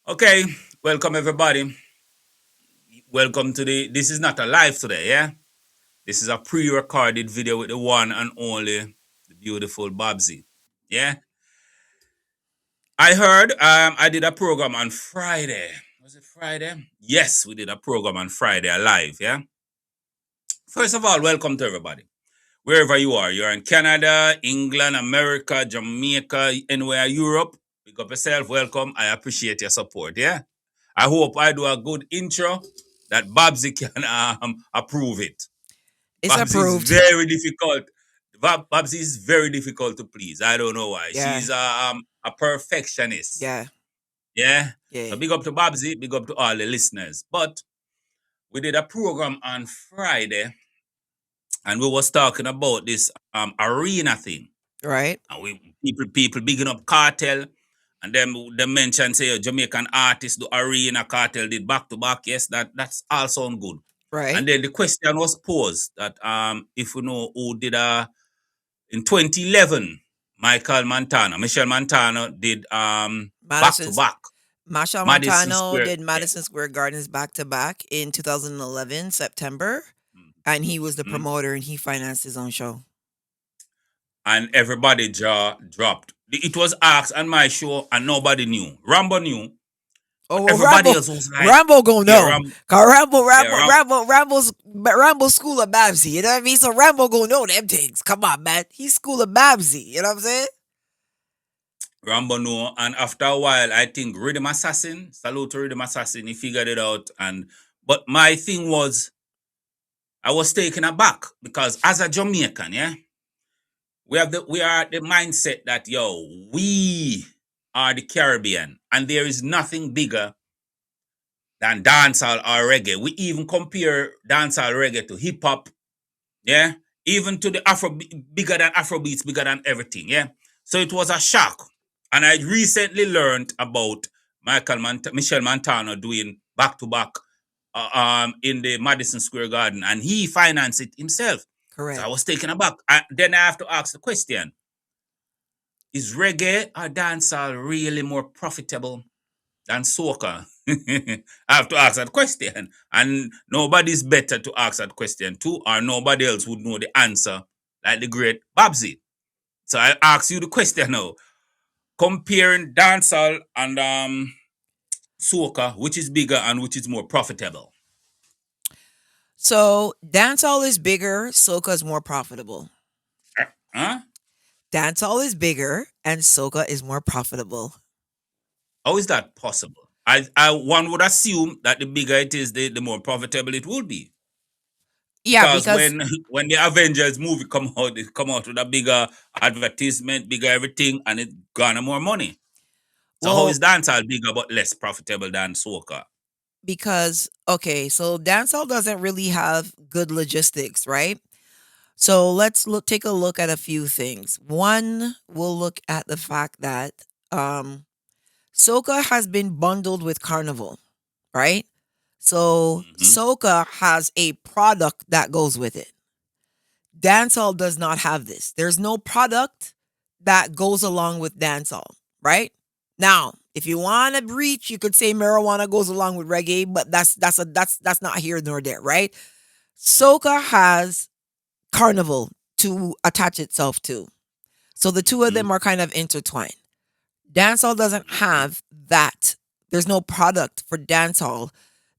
Okay, welcome everybody. Welcome to this is not a live today, yeah? This is a pre-recorded video with the one and only the beautiful Babbzy. Yeah? I heard I did a program on Friday. Was it Friday? Yes, we did a program on Friday, a live, yeah? First of all, welcome to everybody. Wherever you are, you're in Canada, England, America, Jamaica, anywhere, Europe, pick up yourself, welcome. I appreciate your support, yeah? I hope I do a good intro that Babsy can approve it. It's Babsy is approved. very difficult. Babsy is very difficult to please. I don't know why. Yeah, She's a perfectionist. yeah, Yeah. So yeah. big up to Babsy, big up to all the listeners. But we did a program on Friday and we was talking about this arena thing. Right, And people bigging up Cartel. And then they mentioned say Jamaican artists do arena Cartel did back to back. Yes, that's all sound good. And right. then the question was posed that if we know who did in 2011, Michelle Montano did back to Madison's back Masha Madison Montano Square. did Madison Square Gardens back to back in 2011 September, and he was the Mhm. promoter and he financed his own show. And everybody jaw dropped. It was asked on my show and nobody knew. Rambo knew, but Oh well, everybody Rambo, else was like, Rambo gonna yeah, know. Cause Rambo, yeah, Rambo, Rambo, Rambo's school of Babbzy. You know what I mean? So Rambo gonna know them things. Come on, man. He's school of Babbzy. You know what I'm saying? Rambo knew. And after a while, I think Rhythm Assassin, salute to Rhythm Assassin, he figured it out. And but my thing was, I was taken aback because as a Jamaican, yeah, we are the mindset that we are the Caribbean, and there is nothing bigger than dancehall or reggae. We even compare dancehall reggae to hip hop, yeah, even to the Afro bigger than Afrobeats, bigger than everything, yeah. So it was a shock, and I recently learned about Michelle Montano doing back to back in the Madison Square Garden, and he financed it himself. So I Correct. was taken aback. Then I have to ask the question: is reggae or dancehall really more profitable than soca? I have to ask that question. And nobody's better to ask that question to, or nobody else would know the answer like the great Babbzy. So I ask you the question now. Comparing dancehall and soca, which is bigger and which is more profitable? So dancehall is bigger, soca is more profitable. Huh? Dancehall is bigger and soca is more profitable. How is that possible? I one would assume that the bigger it is, the more profitable it will be. Yeah, Because because when the Avengers movie come out, it come out with a bigger advertisement, bigger everything, and it garner more money. So how is well, dancehall bigger but less profitable than soca? because okay, so dancehall doesn't really have good logistics, right? So let's take a look at a few things. One, we'll look at the fact that um soca has been bundled with carnival, right? So Hmm. soca has a product that goes with it. Dancehall does not have this. There's no product that goes along with dancehall, right? Now, if you want to reach, you could say marijuana goes along with reggae, but that's not here nor there, right? Soca has carnival to attach itself to. So the two of Hmm. them are kind of intertwined. Dancehall doesn't Hmm. have that. There's no product for dancehall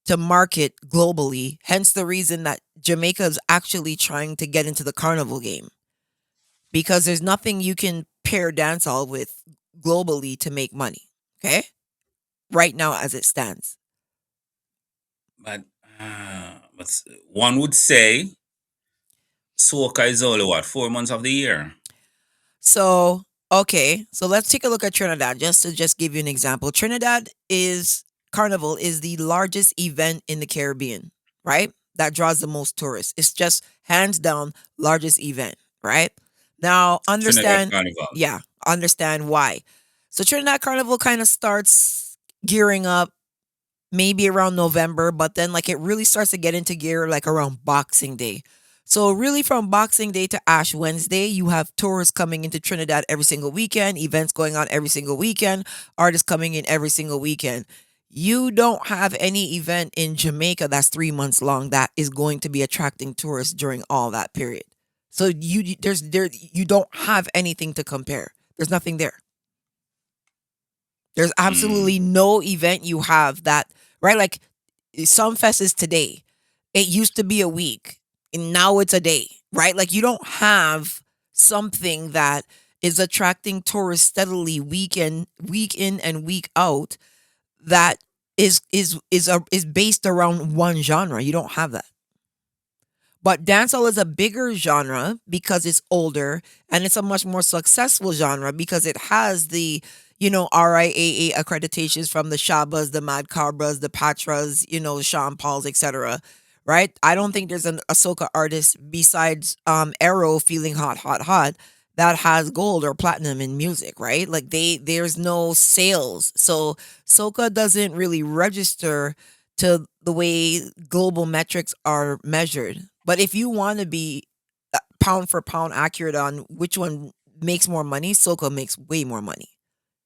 to market globally. Hence the reason that Jamaica is actually trying to get into the carnival game because there's nothing you can pair dancehall with globally to make money. Okay? Right now as it stands. But one would say soca is only what 4 months of the year. So, okay, so let's take a look at Trinidad just to just give you an example. Trinidad is Carnival is the largest event in the Caribbean, right? That draws the most tourists. It's just hands down largest event, right? Now, Trinidad understand, Carnival. yeah, understand why. So Trinidad Carnival kind of starts gearing up maybe around November, but then like it really starts to get into gear like around Boxing Day. So really from Boxing Day to Ash Wednesday, you have tourists coming into Trinidad every single weekend, events going on every single weekend, artists coming in every single weekend. You don't have any event in Jamaica that's 3 months long that is going to be attracting tourists during all that period. So you don't have anything to compare. There's nothing there. There's Mm. absolutely no event you have that, right? Like Sumfest is today. It used to be a week, and now it's a day, right? Like you don't have something that is attracting tourists steadily week in and week out that is based around one genre. You don't have that. But dancehall is a bigger genre because it's older, and it's a much more successful genre because it has the, RIAA accreditations from the Shabas, the Mad Cabras, the Patras, Sean Pauls, etc. Right? I don't think there's a soca artist besides Arrow feeling hot, hot, hot that has gold or platinum in music, right? Like there's no sales. So soca doesn't really register to the way global metrics are measured. But if you want to be pound for pound accurate on which one makes more money, soca makes way more money.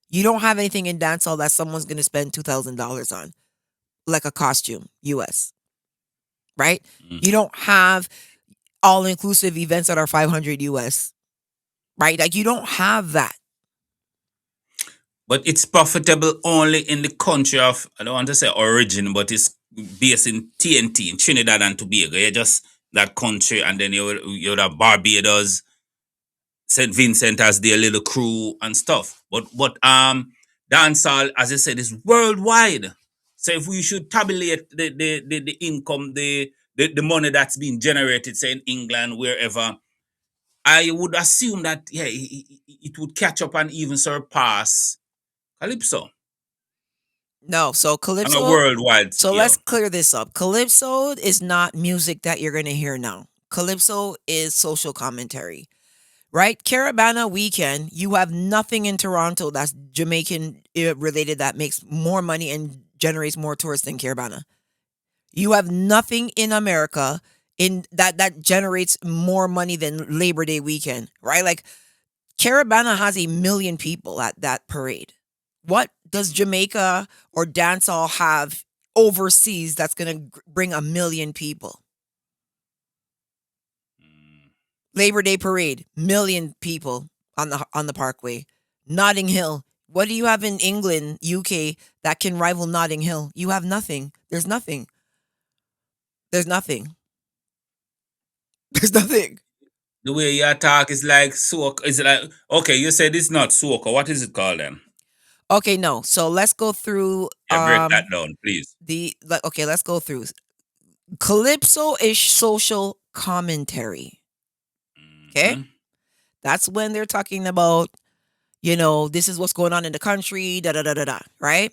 You don't have anything in dancehall that someone's going to spend $2,000 on, like a costume, US, right? Mm. You don't have all inclusive events that are 500 US, right? Like you don't have that. But it's profitable only in the country of, I don't want to say origin, but it's based in TNT, in Trinidad and Tobago. You just that country, and then you would have Barbados, St. Vincent as their little crew and stuff. But dancehall, as I said, is worldwide. So if we should tabulate the income, the money that's being generated, say in England, wherever, I would assume that yeah, it would catch up and even surpass Calypso No, so on a calypso. worldwide So let's scale. clear this up. Calypso is not music that you're going to hear now. Calypso is social commentary, right? Caravana Weekend, you have nothing in Toronto that's Jamaican related that makes more money and generates more tourists than Caravana. You have nothing in America in that generates more money than Labor Day weekend, right? Like Caravana has 1 million people at that parade. What does Jamaica or dancehall have overseas that's going to bring 1 million people? Mm. Labor Day parade, 1 million people on the parkway. Notting Hill. What do you have in England, UK that can rival Notting Hill? You have nothing. There's nothing. There's nothing. There's nothing. The way you talk is like soca. Is it like okay? You said it's not soca. What is it called then? Okay, no. So let's go through Yeah, break that down, please. okay, let's go through. Calypso is social commentary. Okay? Hmm. That's when they're talking about, this is what's going on in the country, da da da da da, right?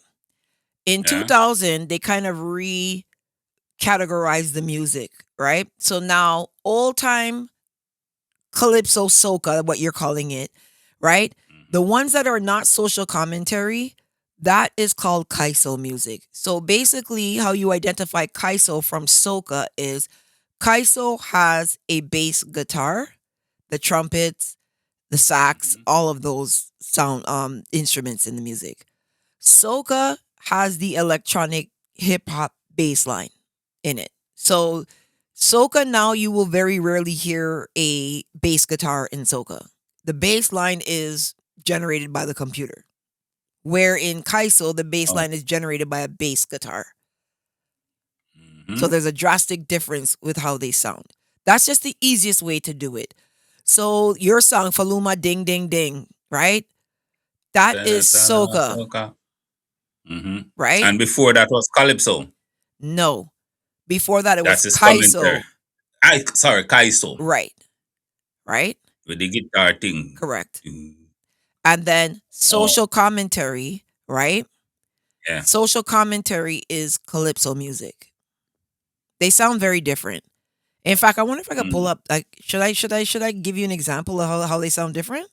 In Yeah. 2000, they kind of recategorized the music, right? So now, old time calypso soca, what you're calling it, right? The Hmm. ones that are not social commentary, that is called kaiso music. So basically, how you identify kaiso from soca is kaiso has a bass guitar, the trumpets, the sax, Hmm. all of those sound instruments in the music. Soca has the electronic hip hop bass line in it. So soca now you will very rarely hear a bass guitar in soca. The bass line is generated by the computer. Where in Kaiso the bass Oh. line is generated by a bass guitar. So Hmm. there's a drastic difference with how they sound. That's just the easiest way to do it. So your song Faluma Ding Ding Ding, right? That is soca, Soca. Hmm. right? And before that was Calypso. No. Before that it was That's his commentary. Kaiso. I sorry, Kaiso Right. Right? with the guitar thing. Correct. Mm. And then Oh, social commentary, right? yeah. Social commentary is calypso music. They sound very different. In fact, I wonder if I could pull Mm. up like should I give you an example of how they sound different?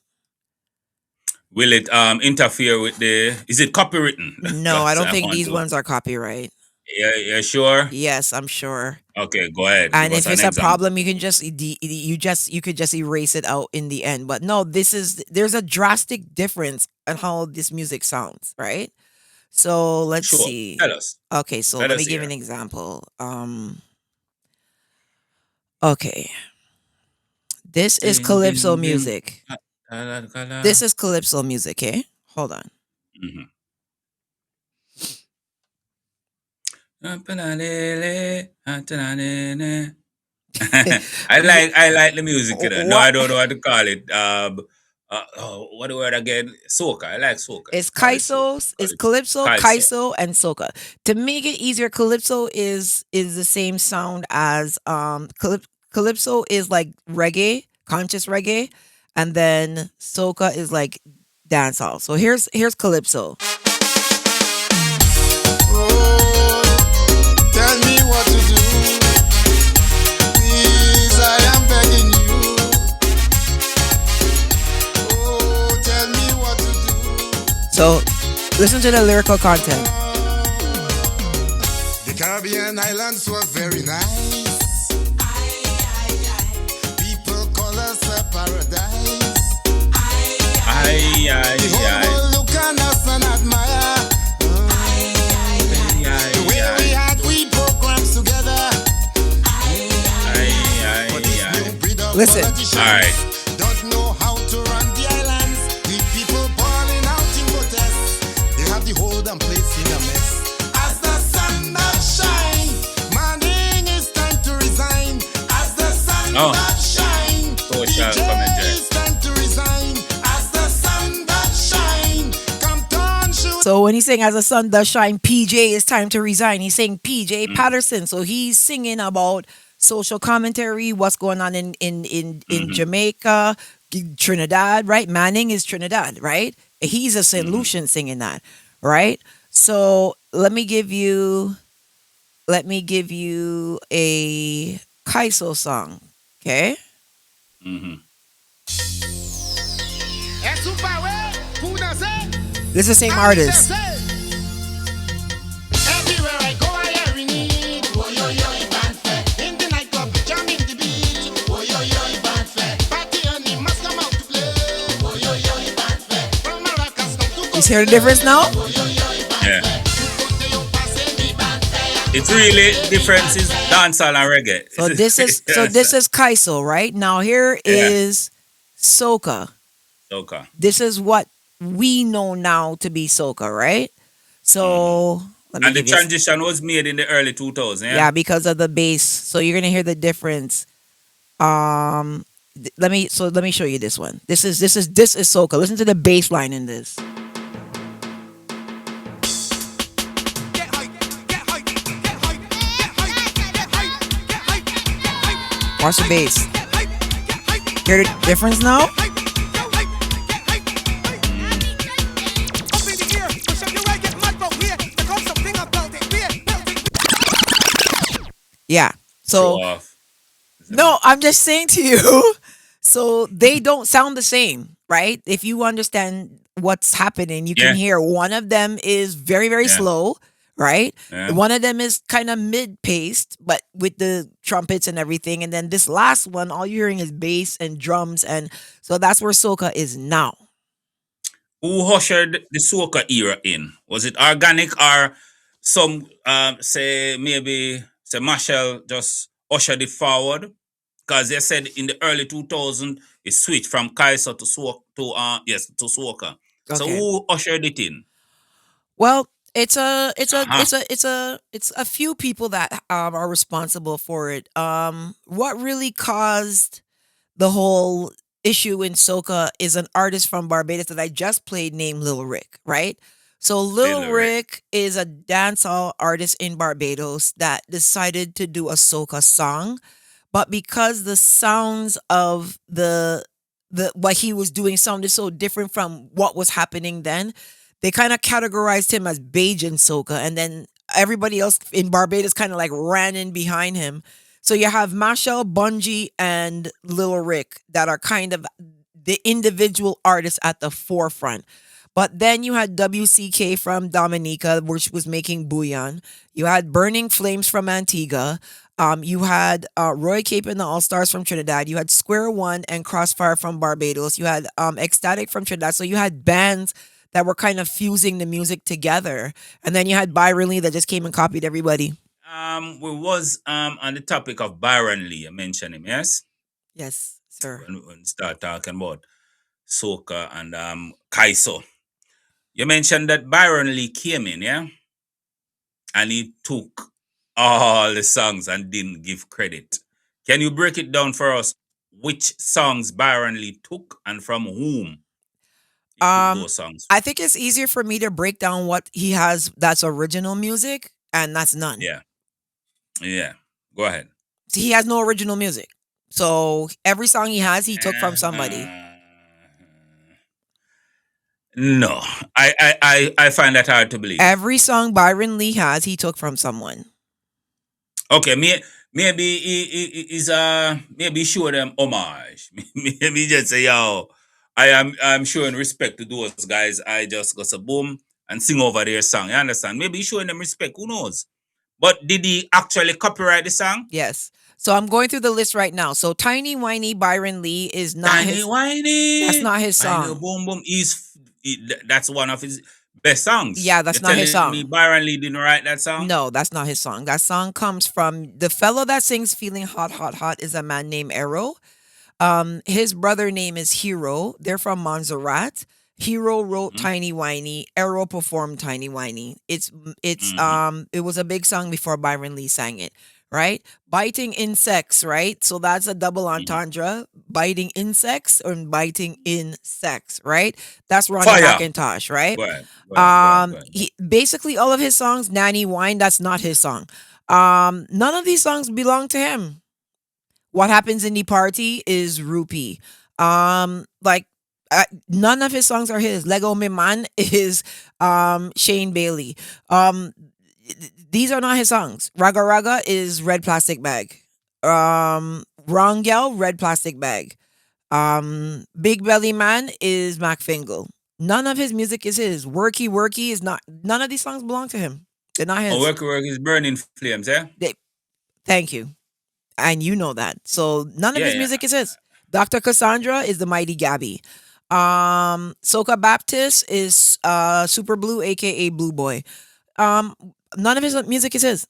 Will it interfere with the? Is it copywritten? No, I Because don't I think want these to. ones are copyright. Yeah, yeah, sure. Yes, I'm sure. Okay, go ahead. Give And us if an it's a example. problem, you can just you could just erase it out in the end. But no, there's a drastic difference in how this music sounds, right? So let's Sure. see. Tell us. Okay, so Let let me us give hear. an example. Okay, this is Ding, calypso ding, ding. music. Kala, This kala. is calypso music. Okay, hold on. Mhm. Apanalele, atanalele. I like the music, you know. No, What? I don't know what to call it. What the word again? Soca. I like soca. It's Call it soca. kaiso, Call it's it calypso, kaiso. kaiso, and soca. To make it easier, calypso is the same sound as calypso is like reggae, conscious reggae, and then soca is like dancehall. So here's calypso. Oh, tell me what to do. Please, I am begging you. Oh, tell me what to do. So listen to the lyrical content. The Caribbean islands were very nice. People call us a paradise. Ay, ay, The whole ay. world look on us and admire. The way we had we programs together. But this new breed of Listen. politicians All right. don't know how to run the islands. The people balling out in protest. They have the whole damn place in a mess. As the sun does shine, morning is time to resign. As the sun does shine, Social DJ commentary. is time to resign. As the sun does shine, come turn shoot. So when he's saying as the sun does shine, PJ, it's time to resign. He's saying PJ Patterson. So he's singing about social commentary, what's going on in Jamaica, Trinidad, right? Manning is Trinidad, right? He's a St. Lucian singing that, right? So let me give you a Kaiso song, okay? Mhm. This is the same artist. Everywhere I go, I hear in need. Oh, yo, yo, fanfare. In the nightclub, jamming the beat. Oh, yo, yo, fanfare. Party and he must come out to play. Oh, yo, yo, fanfare. From Maracas down to You hear the difference now? Yeah. It's really difference is dancehall and reggae. So this is Kaiso, right? Now here is soca. soca. This is what we know now to be soca, right? So let me And the give you transition was made in the early 2000s, yeah? yeah, because of the bass. So you're gonna hear the difference. Let me show you this one. This is soca. Listen to the bass line in this. Watch the bass. Hear the difference now? Yeah. So Show off. no, I'm just saying to you. So they don't sound the same, right? If you understand what's happening, you can Yeah. hear one of them is very, very Yeah. slow, right? Yeah. One of them is kind of mid-paced, but with the trumpets and everything. And then this last one, all you're hearing is bass and drums. And so that's where soca is now. Who ushered the soca era in? Was it organic or some say maybe say Marshall just ushered it forward? Because they said in the early 2000s it switched from Kaiser to soca. So Okay. who ushered it in? Well, Uh-huh. it's a few people that are responsible for it. What really caused the whole issue in soca is an artist from Barbados that I just played named Lil Rick, right? So Lil Lil Rick. Rick is a dancehall artist in Barbados that decided to do a soca song, but because the sounds of the what he was doing sounded so different from what was happening then, they kind of categorized him as Bajan soca, and then everybody else in Barbados kind of like ran in behind him. So you have Machel, Bungie, and Lil Rick that are kind of the individual artists at the forefront. But then you had WCK from Dominica, which was making Bouillon. You had Burning Flames from Antigua. You had Roy Cape and the All Stars from Trinidad. You had Square One and Crossfire from Barbados. You had Ecstatic from Trinidad. So you had bands that were kind of fusing the music together. And then you had Byron Lee that just came and copied everybody. We was on the topic of Byron Lee. I mentioned him, yes? Yes, sir. When we start talking about Soca and Kaiso. You mentioned that Byron Lee came in, yeah? And he took all the songs and didn't give credit. Can you break it down for us? Which songs Byron Lee took and from whom he took those songs? I think it's easier for me to break down what he has that's original music, and that's none. Yeah. Yeah. Go ahead. He has no original music. So every song he has, he took from somebody. No, I find that hard to believe. Every song Byron Lee has, he took from someone. Okay, maybe is maybe show them homage. Maybe just say, yo, I'm showing respect to those guys. I just got a boom and sing over their song. You understand? Maybe he's showing them respect. Who knows? But did he actually copyright the song? Yes. So I'm going through the list right now. So Tiny Whiny Byron Lee is not Tiny his. Whiny. That's not his Whiny song. Boom Boom that's one of his best songs. Yeah, that's You're not his telling song. me Byron Lee didn't write that song? No, that's not his song. That song comes from the fellow that sings "Feeling Hot, Hot, Hot" is a man named Arrow. His brother name is Hero. They're from Montserrat. Hero wrote Tiny Whiny. Arrow performed Tiny Whiny. It was a big song before Byron Lee sang it, right? Biting insects, right? So that's a double entendre. Biting insects or biting insects, right? That's Ronnie Fire. McIntosh, right? Go ahead. He basically all of his songs, Nanny Wine, that's not his song. None of these songs belong to him. What Happens in the Party is Rupee. None of his songs are his. Lego Me Man is Shane Bailey. These are not his songs. Raga Raga is Red Plastic Bag. Wrong Gal, Red Plastic Bag. Big Belly Man is Mac Fingal. None of his music is his. Worky Worky is not. None of these songs belong to him. They're not his. Oh, Worky is Burning Flames, yeah? Thank you. And you know that. So none of his Yeah. music is his. Dr. Cassandra is the Mighty Gabby. Soca Baptist is Super Blue, aka Blue Boy. None of his music is his.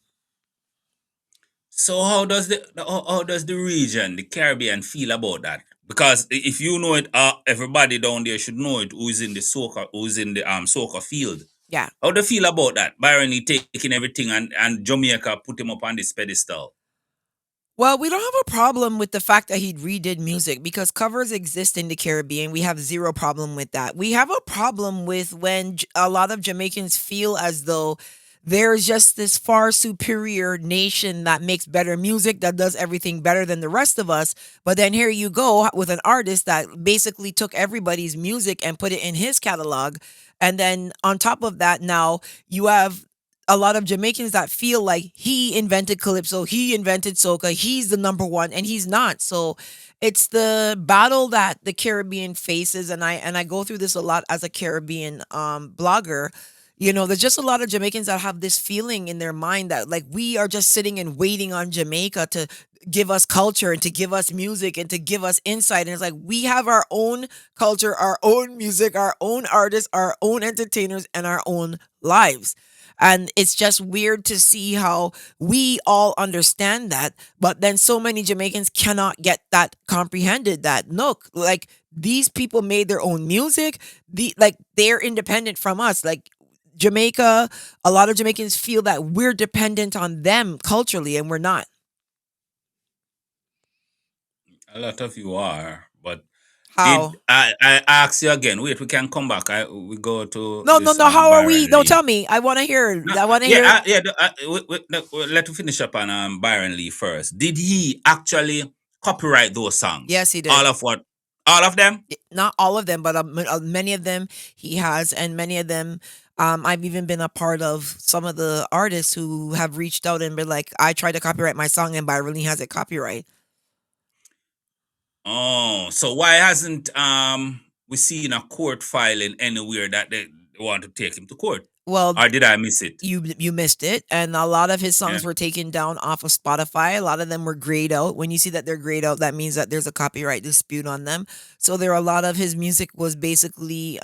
So how does the region, the Caribbean, feel about that? Because if you know it, everybody down there should know it. Who's in the soca field? Yeah. How do you feel about that? Byron Lee taking everything and Jamaica put him up on this pedestal. Well, we don't have a problem with the fact that he redid music because covers exist in the Caribbean. We have zero problem with that. We have a problem with when a lot of Jamaicans feel as though there's just this far superior nation that makes better music, that does everything better than the rest of us. But then here you go with an artist that basically took everybody's music and put it in his catalog. And then on top of that, now you have a lot of Jamaicans that feel like he invented Calypso, he invented Soca, he's the number one, and he's not. So it's the battle that the Caribbean faces, and I go through this a lot as a Caribbean blogger. You know, there's just a lot of Jamaicans that have this feeling in their mind that like we are just sitting and waiting on Jamaica to give us culture and to give us music and to give us insight. And it's like we have our own culture, our own music, our own artists, our own entertainers, and our own lives. And it's just weird to see how we all understand that, but then so many Jamaicans cannot get that comprehended. That look, like these people made their own music. They're independent from us. Like Jamaica, a lot of Jamaicans feel that we're dependent on them culturally, and we're not. A lot of you are, but How? I ask you again? Wait, we can come back. We go to No. How are we? Byron No, Lee. tell me. I want to hear. No, I want to hear. Let me finish up on Byron Lee first. Did he actually copyright those songs? Yes, he did. All of what? All of them? Not all of them, but many of them he has, and many of them I've even been a part of some of the artists who have reached out and been like, I tried to copyright my song and Byron Lee has it copyright. Oh, so why hasn't we seen a court filing anywhere that they want to take him to court? Well, Or did I miss it? you missed it, and a lot of his Yeah. songs were taken down off of Spotify. A lot of them were grayed out. When you see that they're grayed out, that means that there's a copyright dispute on them. So there are a lot of his music was basically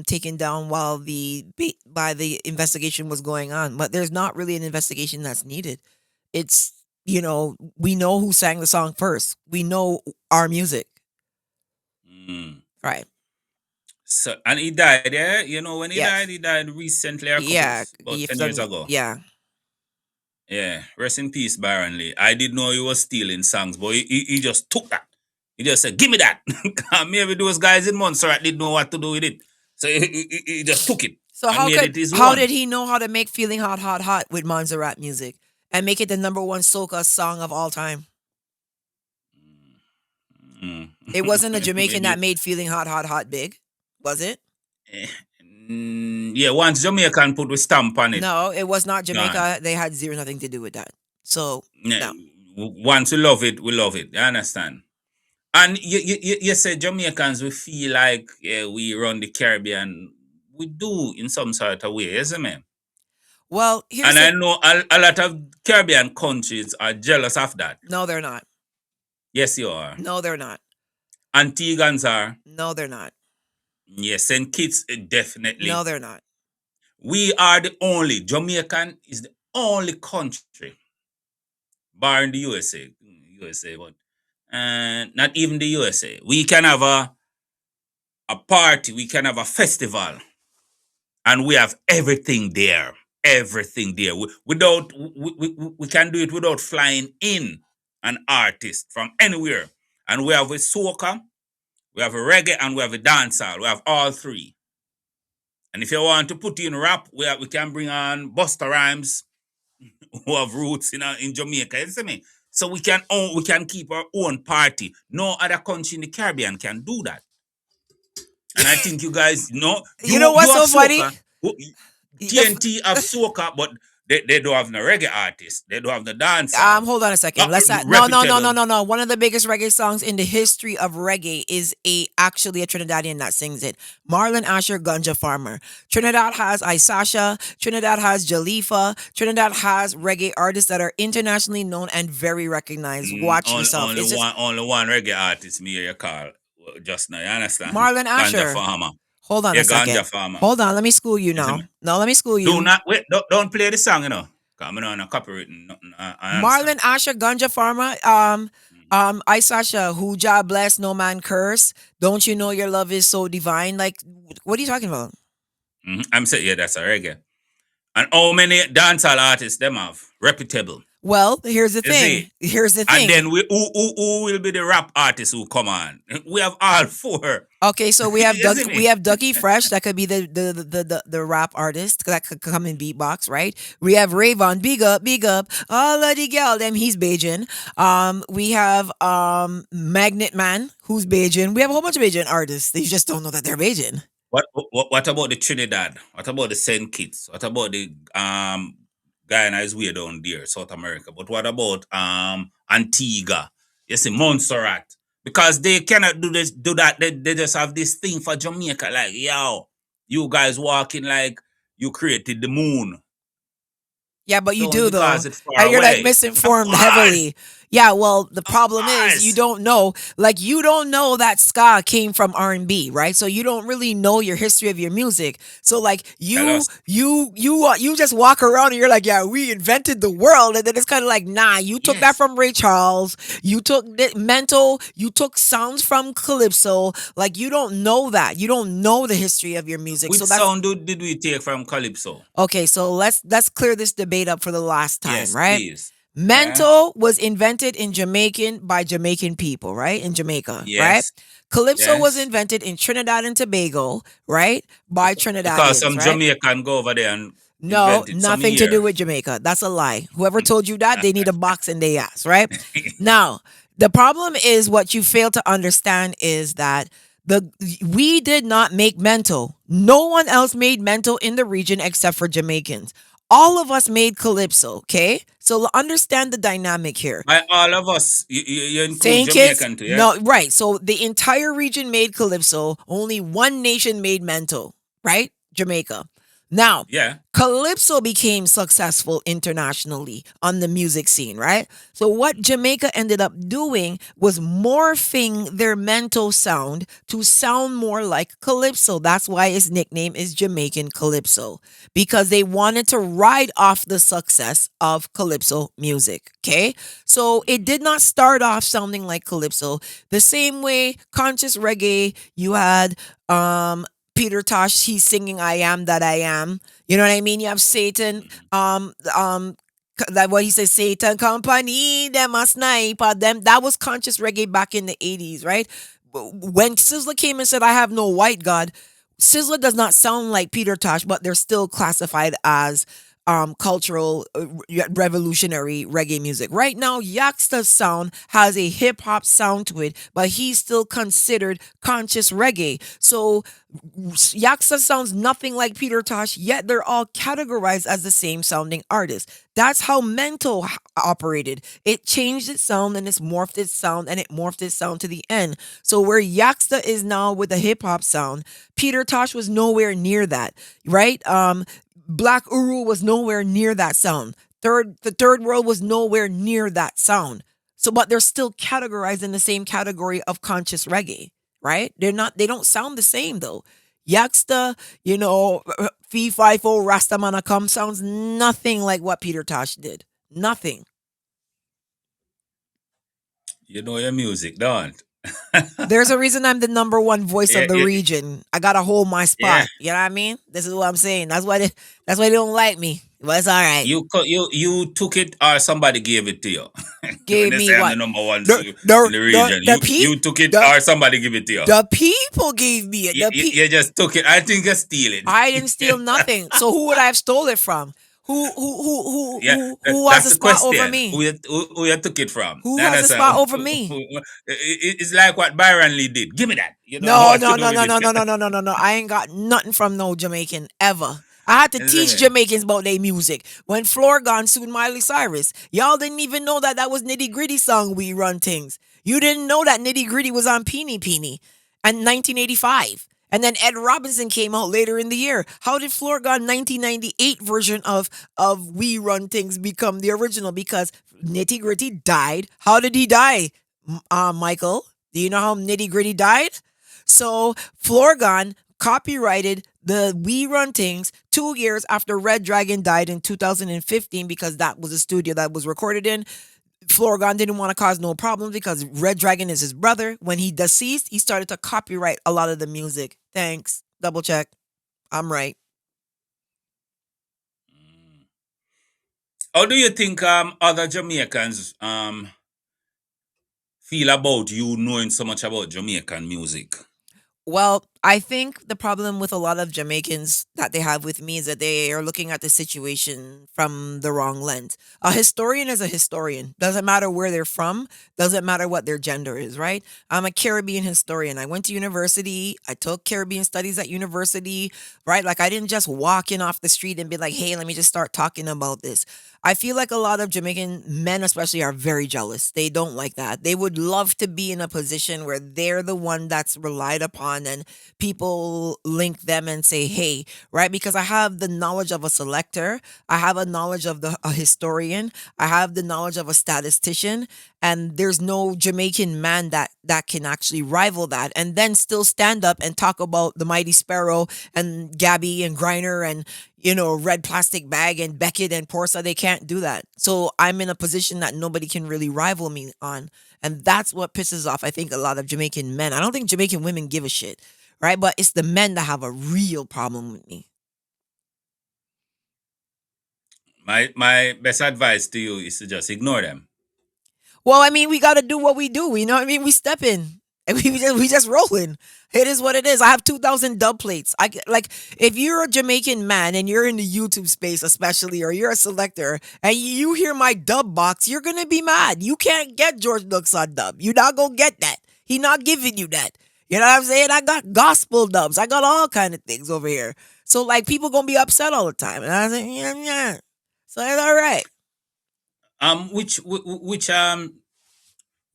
taken down while by the investigation was going on. But there's not really an investigation that's needed. It's we know who sang the song first. We know our music, Mm. right? So and he died, yeah? When Yes. he died recently, a couple Yeah, about 10 years ago. yeah. Yeah. Rest in peace, Baron Lee. I didn't know he was stealing songs, but he just took that. He just said, give me that. 'Cause maybe those guys in Montserrat didn't know what to do with it. So he just took it So and made it his how one. did he know how to make "Feeling Hot, Hot, Hot" with Montserrat music and make it the number one soca song of all time? Mm. It wasn't a Jamaican Maybe. that made "Feeling Hot, Hot, Hot" big, was it? Eh, yeah, once Jamaican put a stamp on it. No, it was not Jamaica. Gone. They had zero nothing to do with that. So Yeah, no. once we love it, we love it. You understand? And you say Jamaicans, we feel like we run the Caribbean. We do in some sort of way, isn't it? Well, And I know a lot of Caribbean countries are jealous of that. no, they're not. Yes, you are. No, they're not. Antiguans are. No, they're not. Yes, St. Kitts, definitely. No, they're not. We are the only, Jamaican is the only country, barring the USA, but not even the USA. We can have a party, we can have a festival, and we have everything there. Everything there. We can do it without flying in an artist from anywhere. And we have a soca, we have a reggae, and we have a dancehall. We have all three. And if you want to put in rap, we can bring on Busta Rhymes, who have roots in Jamaica. You see me? So we can keep our own party. No other country in the Caribbean can do that. And I think you guys know. You know what's have so funny? soca. TNT have soca, but they don't have no reggae artists. They don't have the dancer. Hold on a second. Not No. One of the biggest reggae songs in the history of reggae is actually a Trinidadian that sings it. Marlon Asher, Ganja Farmer. Trinidad has Isasha. Trinidad has Jalifa. Trinidad has reggae artists that are internationally known and very recognized. Watch yourself. Only one reggae artist me hear you call just now. You understand? Marlon Asher. Ganja Farmer. Hold on a second. Ganja Farmer. Hold on. Let me school you now. No, let me school you. Do not wait. Don't play the song, Because I'm not on a copywritten. Marlon Asher, Ganja Farmer, Isasha, who Jah bless, no man curse. Don't you know your love is so divine? Like, what are you talking about? I'm saying, yeah, that's a reggae. And how many dancehall artists them have? Reputable. Well, here's the thing. And then who will be the rap artists who come on? We have all four. Okay, so we have Isn't it? we have Ducky Fresh, that could be the rap artist that could come in beatbox, right? We have Rayvon, big up, all of the girl them, he's Bajan. We have Magnet Man, who's Bajan. We have a whole bunch of Bajan artists. You just don't know that they're Bajan. What about the Trinidad? What about the St. Kitts? What about the Guyana is way down there, South America? But what about Antigua? You see, Montserrat. Because they cannot do that. They just have this thing for Jamaica, like, yo, you guys walking like you created the moon. Yeah, but you Don't do though. because it's far And you're like away. misinformed Of course. heavily. Yeah, well, the problem is you don't know. Like, you don't know that ska came from R&B, right? So you don't really know your history of your music. So like you just walk around and you're like, yeah, we invented the world, and then it's kind of like, nah, you took that Yes. from Ray Charles. You took mental. You took sounds from Calypso. Like, you don't know that. You don't know the history of your music. Which So that's sound did we take from Calypso? okay. So let's clear this debate up for the last time, Yes, right? please. Mental was invented in Jamaican by Jamaican people, right? In Jamaica, right? Yes. Calypso was Yes. invented in Trinidad and Tobago, right? By Trinidadians, Because some right? Jamaican go over there and No, invented some nothing to do here. with Jamaica. That's a lie. Whoever told you that, they need a box in their ass, right? Now, the problem is what you fail to understand is that we did not make mental. No one else made mental in the region except for Jamaicans. All of us made Calypso, okay? So understand the dynamic here. By all of us, you include Saint Kitts, Jamaican too, yeah? no, right. So the entire region made Calypso. Only one nation made mental, right? Jamaica. Now, Yeah. Calypso became successful internationally on the music scene, right? So, what Jamaica ended up doing was morphing their mental sound to sound more like Calypso. That's why his nickname is Jamaican Calypso, because they wanted to ride off the success of Calypso music. Okay. So, it did not start off sounding like Calypso. The same way conscious reggae, you had Peter Tosh, he's singing I Am That I Am. You know what I mean? You have Satan, that what he says, Satan Company, them a sniper, them. That was conscious reggae back in the 80s, right? When Sizzler came and said, I have no white God, Sizzler does not sound like Peter Tosh, but they're still classified as cultural revolutionary reggae music. Right now, Yaksta's sound has a hip hop sound to it, but he's still considered conscious reggae. So Yaksta sounds nothing like Peter Tosh, yet they're all categorized as the same sounding artist. That's how Mento operated. It changed its sound and it's morphed its sound and it morphed its sound to the end. So where Yaksta is now with the hip hop sound, Peter Tosh was nowhere near that, right? Black Uru was nowhere near that sound. The third world was nowhere near that sound. So, but they're still categorized in the same category of conscious reggae, right? They're not. They don't sound the same though. Yaksta, Fee Fi Fo Rastamana Come sounds nothing like what Peter Tosh did. Nothing. You know your music, don't? There's a reason I'm the number one voice Yeah, of the yeah, region. I gotta hold my yeah. spot. You know what I mean? This is what I'm saying. That's why they don't like me. But it's all right. You took it or somebody gave it to you. When Gave they me say I'm the what? number one The in the the the region, the you took it the or somebody give it to you. the people gave me it. You just took it. I think you're stealing. I didn't steal nothing. So who would I have stole it from? Yeah, Who has that's a the spot over question. me? Who you took it from? Who has a That's spot over me? it's like what Byron Lee did. Give me that. You don't know No, what to no, do no, with no, it. no, no, no, no, no, no, no. I ain't got nothing from no Jamaican ever. I had to You see teach me? Jamaicans about their music. When Floor gone sued Miley Cyrus, y'all didn't even know that was Nitty Gritty song We Run Things. You didn't know that Nitty Gritty was on Peeny Peeny in 1985. And then Ed Robinson came out later in the year. How did Floor Gone 1998 version of We Run Things become the original? Because Nitty Gritty died. How did he die, Michael? Do you know how Nitty Gritty died? So Florgon copyrighted the We Run Things 2 years after Red Dragon died in 2015 because that was a studio that was recorded in. Florgon didn't want to cause no problems because Red Dragon is his brother. When he deceased, he started to copyright a lot of the music. Thanks. Double check. I'm right. How do you think other Jamaicans feel about you knowing so much about Jamaican music? Well, I think the problem with a lot of Jamaicans that they have with me is that they are looking at the situation from the wrong lens. A historian is a historian. Doesn't matter where they're from, doesn't matter what their gender is, right? I'm a Caribbean historian. I went to university, I took Caribbean studies at university, right? Like I didn't just walk in off the street and be like, hey, let me just start talking about this. I feel like a lot of Jamaican men, especially, are very jealous. They don't like that. They would love to be in a position where they're the one that's relied upon and people link them and say, hey, right? Because I have the knowledge of a selector, I have a knowledge of a historian, I have the knowledge of a statistician, and there's no Jamaican man that can actually rival that and then still stand up and talk about the Mighty Sparrow and Gabby and Griner and Red Plastic Bag and Beckett and Porsa. They can't do that. So I'm in a position that nobody can really rival me on. And that's what pisses off, I think, a lot of Jamaican men. I don't think Jamaican women give a shit, right? But it's the men that have a real problem with me. My best advice to you is to just ignore them. Well, I mean, we got to do what we do. You know what I mean? We step in and we just rolling. It is what it is. I have 2,000 dub plates. Like if you're a Jamaican man and you're in the YouTube space, especially, or you're a selector and you hear my dub box, you're gonna be mad. You can't get George Nooks on dub. You're not gonna get that. He not giving you that. You know what I'm saying? I got gospel dubs. I got all kind of things over here. So like people gonna be upset all the time. And I say, yeah. So it's all right.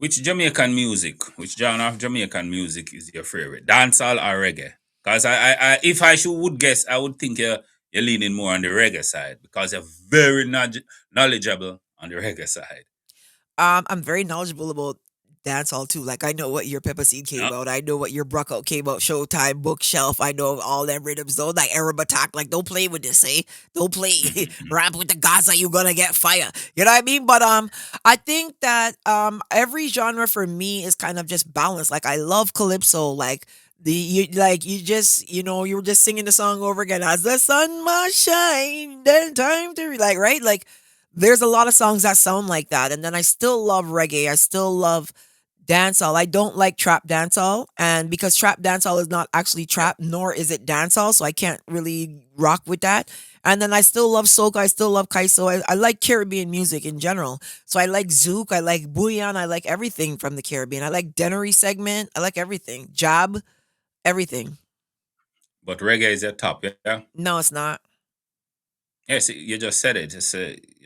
Which Jamaican music, which genre of Jamaican music is your favorite? Dancehall or reggae? Because I if I would guess, I would think you're leaning more on the reggae side because you're very knowledgeable on the reggae side. I'm very knowledgeable about dancehall too. Like I know what your Peppa Seed came Yeah. out. I know what your Bruckout came out. Showtime, Bookshelf. I know all them rhythms. Though, like Arab Attack. Like don't play with this, eh? Don't play rap with the Gaza. You gonna get fire. You know what I mean? But I think that every genre for me is kind of just balanced. Like I love calypso. Like you just you were just singing the song over again. As the sun must shine, then time to like right like. There's a lot of songs that sound like that. And then I still love reggae. I still love dancehall. I don't like trap dancehall. And because trap dancehall is not actually trap, nor is it dancehall. So I can't really rock with that. And then I still love soca. I still love kaiso. I like Caribbean music in general. So I like zouk. I like bouillon. I like everything from the Caribbean. I like Denery segment. I like everything. Jab, everything. But reggae is your top, yeah? No, it's not. Yes, you just said it. You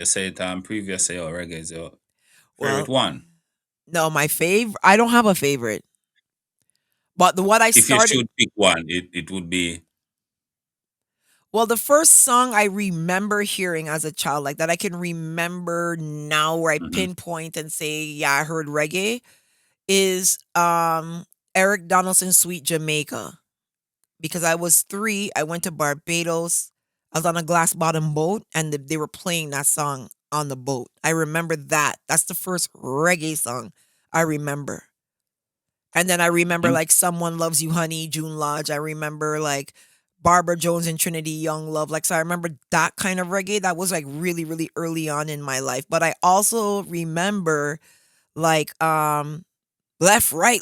said it previously, oh, reggae is your favorite Well, one. no, my favorite. I don't have a favorite. But the what I If you started. should pick one, it would be. Well, the first song I remember hearing as a child, like that I can remember now where I Mhm. pinpoint and say, yeah, I heard reggae, is Eric Donaldson's Sweet Jamaica. Because I was 3, I went to Barbados. I was on a glass bottom boat and they were playing that song on the boat. I remember that. That's the first reggae song I remember. And then I remember Mm. like Someone Loves You Honey, June Lodge. I remember like Barbara Jones and Trinity Young Love. Like so I remember that kind of reggae. That was like really, really early on in my life. But I also remember like left, right,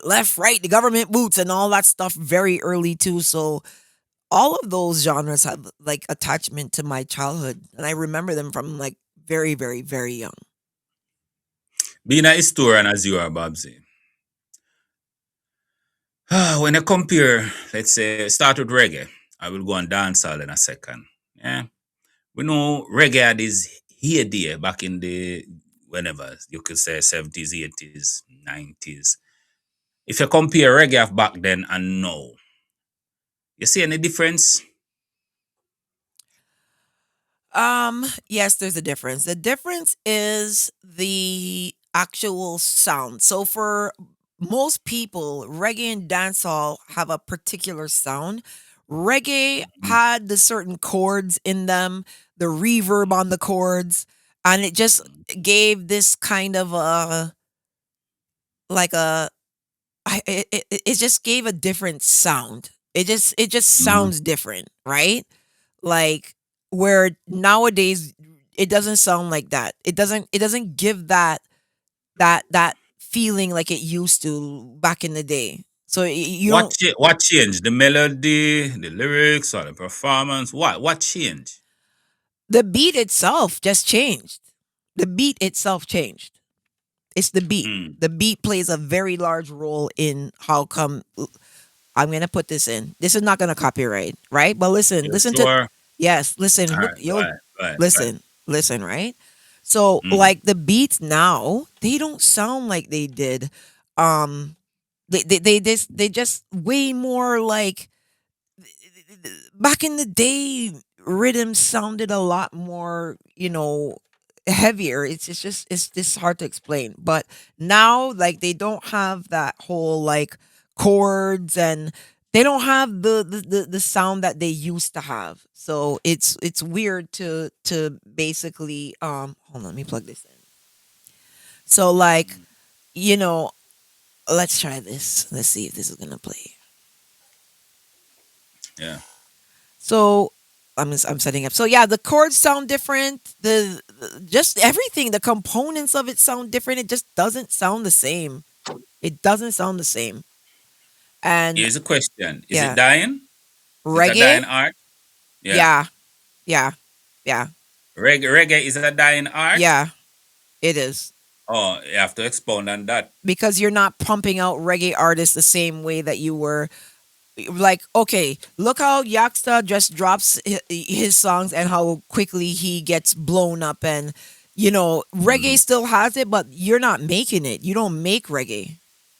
the government boots and all that stuff very early too. So all of those genres have like attachment to my childhood. And I remember them from like very, very, very young. Being a historian as you are, Babsy. When I compare, let's say, start with reggae, I will go on dancehall in a second. Yeah. We know reggae had his heyday back in the whenever you could say 70s, 80s, 90s. If you compare reggae of back then and now, you see any difference? Yes, there's a difference. The difference is the actual sound. So for most people, reggae and dancehall have a particular sound. Reggae Mhm. had the certain chords in them, the reverb on the chords, and it just gave this kind of a like a it just gave a different sound. It just Mhm. sounds different, right? Like where nowadays it doesn't sound like that. It doesn't give that feeling like it used to back in the day. So you don't What changed? The melody, the lyrics, or the performance? What changed? the beat itself just changed. The beat itself changed. It's the beat. Mm. The beat plays a very large role in how come I'm gonna put this in. This is not gonna copyright, right? But listen, You listen to sure? yes, listen, All look, right, go you'll ahead, go ahead, go ahead. listen, right? So Mm. like the beats now, they don't sound like they did. Um they just way more like back in the day rhythm sounded a lot more, heavier. It's just hard to explain. But now like they don't have that whole like chords and they don't have the sound that they used to have. So it's weird to basically hold on, let me plug this in. So like, you know, let's try this. Let's see if this is gonna play. Yeah. So I'm setting up. So yeah, the chords sound different. Just everything, the components of it sound different. It just doesn't sound the same. It doesn't sound the same. And Here's a question: Is it yeah, dying? Is it a reggae. dying art? Yeah. Yeah, yeah, yeah, Reggae is a dying art. yeah. It is Oh, you have to expound on that. because you're not pumping out reggae artists the same way that you were. Like, okay, look how Yaksta just drops his songs and how quickly he gets blown up. And reggae Mhm. still has it, but you're not making it. You don't make reggae.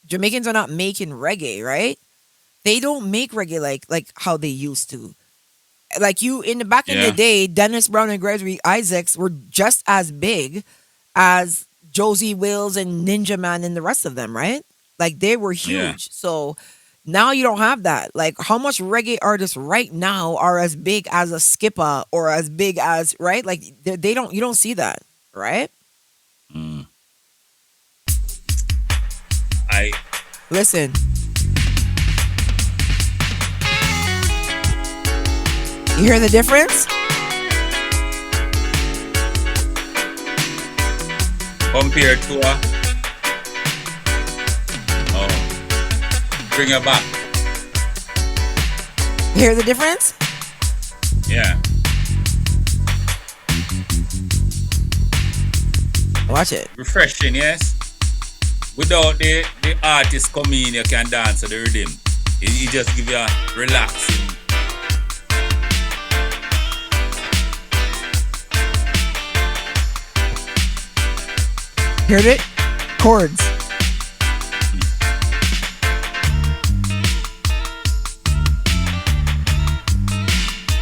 Jamaicans are not making reggae, right? They don't make reggae like how they used to. like you in the back in the Yeah. day, Dennis Brown and Gregory Isaacs were just as big as Josie Wills and Ninja Man and the rest of them, right? Like they were Yeah. huge. So now you don't have that. Like how much reggae artists right now are as big as a Skipper or as big as right? Like they don't you don't see that, right? Mm. I Listen, you hear the difference? compared to a oh, bring it back. You hear the difference? Yeah. Watch it. Refreshing, yes. Without the artist coming in, you can dance to the rhythm. It just give you a relaxing. Heard it? Chords.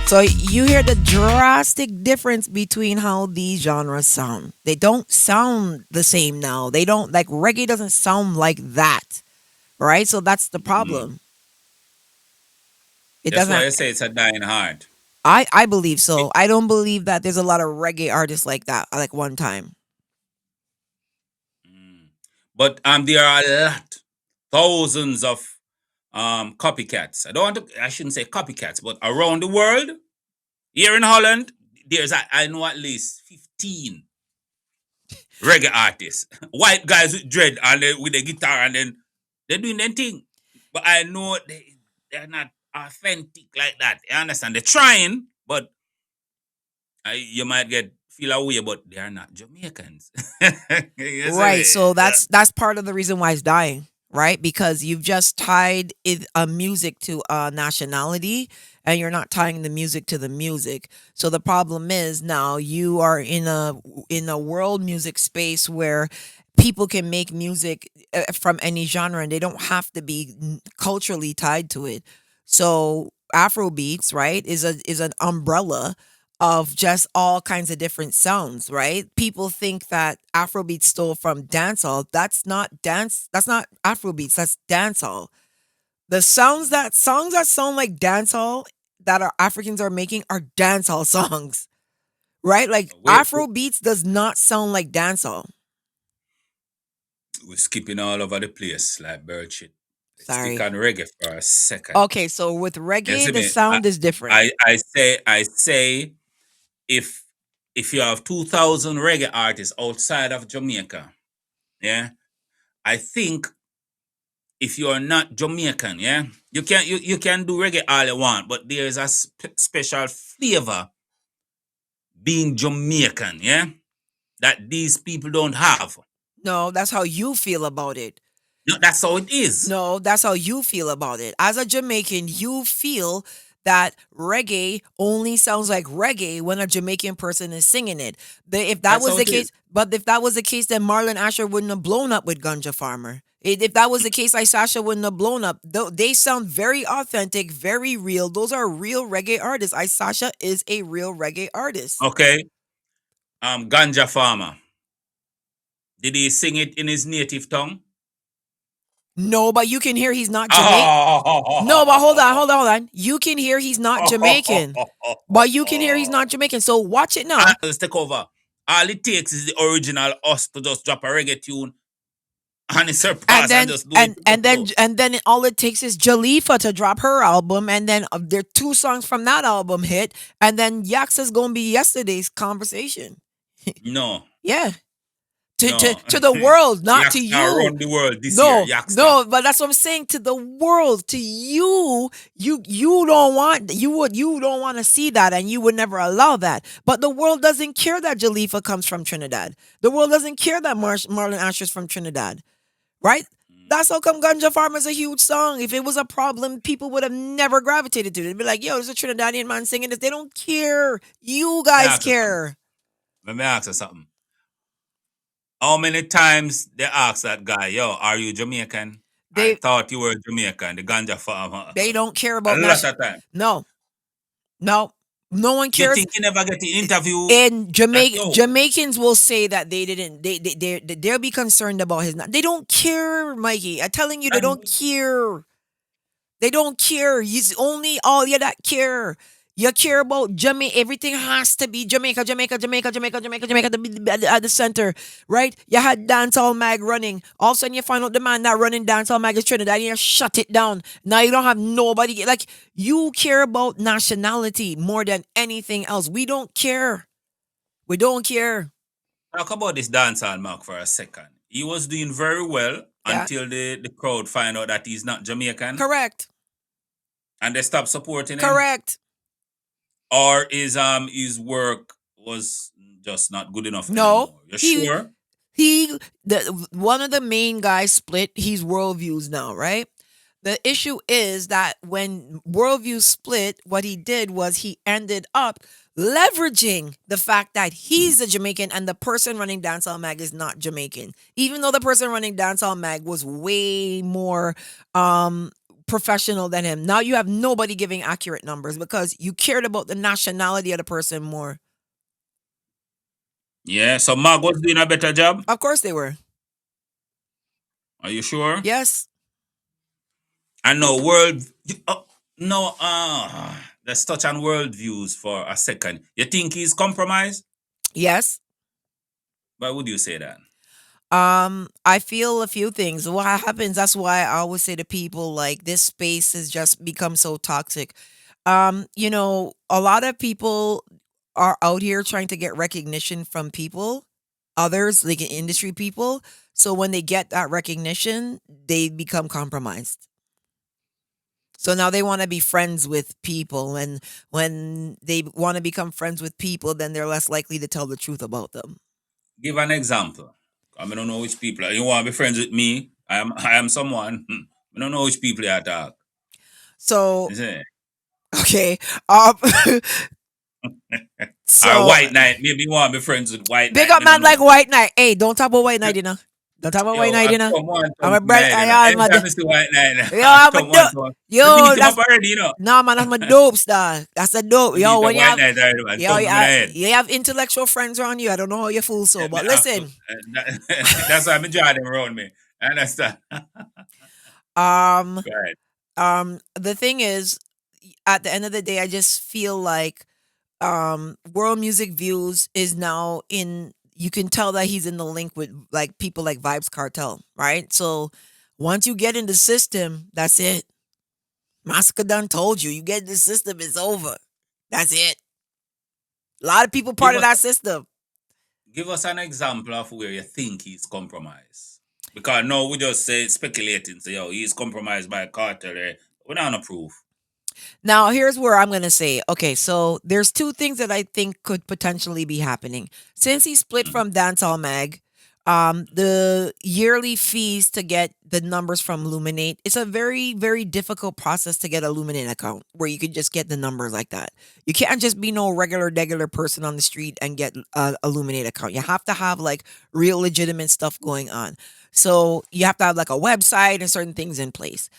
So you hear the drastic difference between how these genres sound. They don't sound the same now. They don't like reggae doesn't sound like that. Right? So that's the problem. It That's why doesn't I say it's a dying heart. I believe It- so. I don't believe that there's a lot of reggae artists like that like one time. mm. But there are a lot, thousands of copycats. I shouldn't say copycats, but around the world, here in Holland, I know at least 15 reggae artists. White guys with dread and with the guitar and then they're doing their thing. But I know they're not authentic like that. You understand? They're trying, but you might feel away, but they are not Jamaicans. You see Right. me? So that's part of the reason why it's dying, right? Because you've just tied a music to a nationality and you're not tying the music to the music. So the problem is now you are in a world music space where people can make music from any genre and they don't have to be culturally tied to it. So Afro beats, right, is an umbrella of just all kinds of different sounds, right? People think that Afrobeat stole from dancehall. That's not dance. That's not Afrobeats. That's dancehall. The songs that sound like dancehall that our Africans are making are dancehall songs, right? Like Afrobeats does not sound like dancehall. we're skipping all over the place like bird shit. Let's stick Sorry. on reggae for a second. Okay, so with You reggae, see the me? sound is different. I say if you have 2,000 reggae artists outside of Jamaica, yeah, I think if you are not Jamaican, yeah, you can do reggae all you want, but there is a special flavor being Jamaican, yeah, that these people don't have. No, that's how you feel about it. No, that's how it is. No, that's how you feel about it. As a Jamaican, you feel that reggae only sounds like reggae when a Jamaican person is singing it. If that That's was how the it case, is. but if that was the case, then Marlon Asher wouldn't have blown up with Ganja Farmer. If that was the case, Isasha wouldn't have blown up. They sound very authentic, very real. Those are real reggae artists. Isasha is a real reggae artist. Okay. Ganja Farmer. Did he sing it in his native tongue? No, but you can hear he's not Jamaican. No, but hold on. You can hear he's not Jamaican. But you can hear he's not Jamaican. So watch it now. Let's take over. All it takes is the original us to just drop a reggae tune and it surpass and just do it. And then all it takes is Jalifa to drop her album, and then there are 2 songs from that album hit, and then Yaxa's gonna be yesterday's conversation. No. Yeah. To, No. to the world, not to Yaxta you. run the world this No, year. Yaxta. no, but that's what I'm saying. To the world, to you, you don't want to see that, and you would never allow that. But the world doesn't care that Jalifa comes from Trinidad. The world doesn't care that Marlon Asher's from Trinidad, right? That's how come Ganja Farm is a huge song. If it was a problem, people would have never gravitated to it. They'd be like, "Yo, there's a Trinidadian man singing this." They don't care. You guys care. Let me ask you something. How many times they ask that guy, "Yo, are you Jamaican?" I thought you were Jamaican, the ganja farmer. They don't care about a lot of time. No. No one You cares. think he never get the interview And that yo? Jamaicans will say that they didn't. They'll be concerned about his. They don't care, Mikey. I'm telling you, they And don't care. They don't care. He's only all you that care. You care about Jamaica. Everything has to be Jamaica, Jamaica, Jamaica, Jamaica, Jamaica, Jamaica to be at the center, right? You had dancehall mag running. All of a sudden, you find out the man that running dancehall mag is Trinidad. And you shut it down. Now you don't have nobody. Like you care about nationality more than anything else. We don't care. We don't care. talk about this dancehall Mark for a second. He was doing very well Yeah, until the crowd find out that he's not Jamaican correct, and they stop supporting him. correct. Or his work was just not good enough No, anymore. You he sure? the one of the main guys split. He's worldviews now, right? The issue is that when worldview split, what he did was he ended up leveraging the fact that he's a Jamaican and the person running Dancehall Mag is not Jamaican. Even though the person running Dancehall Mag was way more professional than him. Now you have nobody giving accurate numbers because you cared about the nationality of the person more. Yeah. So Mark was doing a better job. Of course they were. Are you sure? Yes. I know world. No. Let's touch on world views for a second. You think he's compromised? Yes. Why would you say that? I feel a few things. What happens, that's why I always say to people like this space has just become so toxic. A lot of people are out here trying to get recognition from people, others, like industry people. So when they get that recognition, they become compromised. So now they want to be friends with people. And when they want to become friends with people, then they're less likely to tell the truth about them. Give an example. I don't know which people. You want to be friends with me? I am someone. I don't know which people you talk. So, Is it? okay. Um, Or so, White Knight. Maybe you want to be friends with White big Knight. up Me don't man like know. White Knight. Hey, don't talk about White Knight, you know. Don't talk about White Yo, Knight, I you know. come on I'm to a brother. night, you know. I'm a, Anytime I see White Knight, yo, I I'm a come on dope. to him. You Yo, beat him up that's, already, you know. no, man, I'm a dope star. That's a dope. You Yo, beat when up you White have, Knight already, man. yo, Thump him in the head. you have intellectual friends around you. I don't know how you fool so, Me but have to. listen, That's why I'm draw them around me. I understand. um, Right. the thing is, at the end of the day, I just feel like world music views is now in, you can tell that he's in the link with like people like Vibes Cartel, right? So once you get in the system, that's it. Masika done told you, you get in the system, it's over. That's it. A lot of people part Give of us that system. give us an example of where you think he's compromised. Because no, we just say speculating. Say, yo, he's compromised by a cartel. We don't have no proof. Now, here's where I'm going to say, okay, so there's two things that I think could potentially be happening. Since he split Mm. from Dancehall Mag, the yearly fees to get the numbers from Illuminate, it's a very, very difficult process to get a Illuminate account where you could just get the numbers like that. You can't just be no regular person on the street and get a Illuminate account. You have to have like real legitimate stuff going on. So you have to have like a website and certain things in place.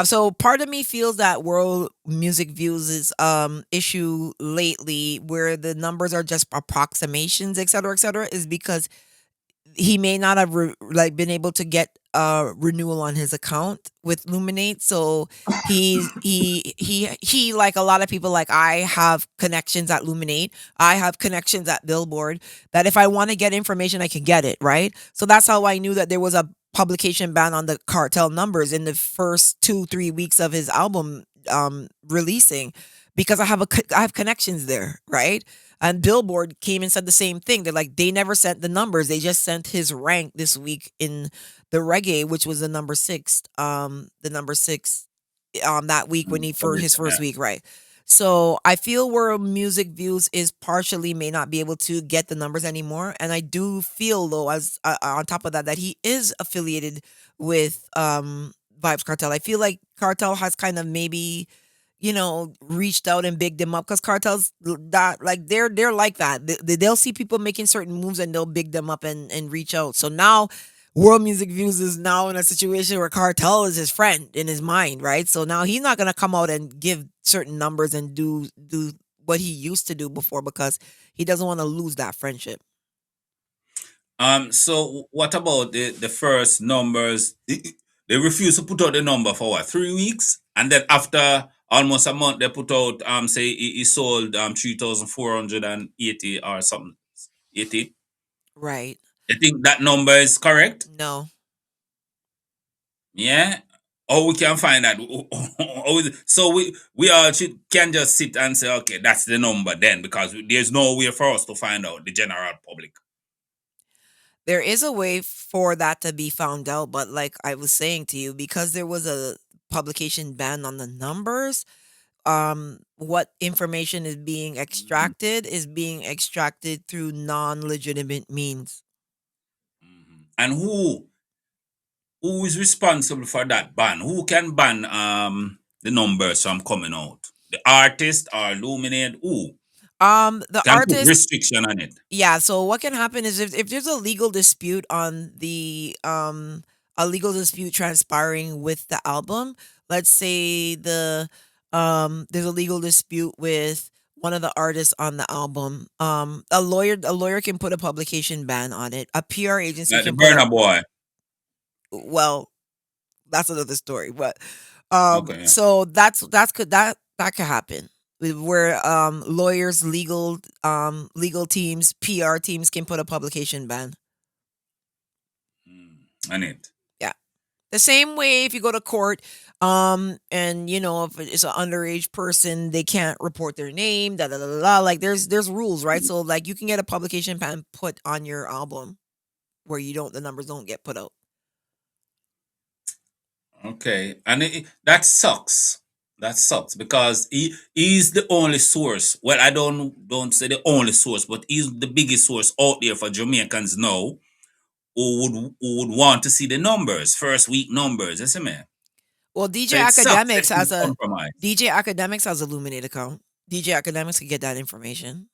So part of me feels that world music views is issue lately where the numbers are just approximations, et cetera, is because he may not have like been able to get a renewal on his account with Luminate. So he like a lot of people, like I have connections at Luminate, I have connections at Billboard, that if I want to get information I can get it, right? So that's how I knew that there was a publication ban on the Cartel numbers in the first 2-3 weeks of his album releasing, because I have connections there, right? And Billboard came and said the same thing. They're like, they never sent the numbers. They just sent his rank this week in the reggae, which was the number six. That week when for his first week, right? So I feel where music views is partially may not be able to get the numbers anymore, and I do feel though, as on top of that, that he is affiliated with Vibes Cartel. I feel like Cartel has kind of maybe reached out and bigged them up, because Cartels that like they're like that. They'll see people making certain moves and they'll big them up and reach out. So now World Music Views is now in a situation where Cartel is his friend in his mind, right? So now he's not gonna come out and give certain numbers and do what he used to do before because he doesn't want to lose that friendship. So what about the first numbers? They refuse to put out the number for what, 3 weeks, and then after almost a month they put out say he sold 3,480 or something 80. Right. I think that number is correct. No. Yeah. Or we can find that. So we all can just sit and say, okay, that's the number then, because there's no way for us to find out the general public. There is a way for that to be found out, but like I was saying to you, because there was a publication ban on the numbers, what information is being extracted through non-legitimate means. And who is responsible for that ban? Who can ban the numbers from coming out? The artist or illuminate? Who The can put artist, restriction on it? yeah, so what can happen is if there's a legal dispute a legal dispute transpiring with the album, let's say there's a legal dispute with one of the artists on the album. A lawyer can put a publication ban on it. A PR agency Like the can put Burner Boy. well, that's another story, but Okay. so that could happen where lawyers, legal teams, PR teams can put a publication ban. On it. Yeah. The same way if you go to court, and if it's an underage person, they can't report their name, da da da da. Da. Like there's rules, right? So like you can get a publication ban put on your album where the numbers don't get put out. Okay. And that sucks. That sucks because he's the only source. Well, I don't say the only source, but he's the biggest source out there for Jamaicans now who would want to see the numbers, first week numbers. You see me? Well, So it sucks that he's compromised. DJ Academics has a Illuminate account. DJ Academics can get that information.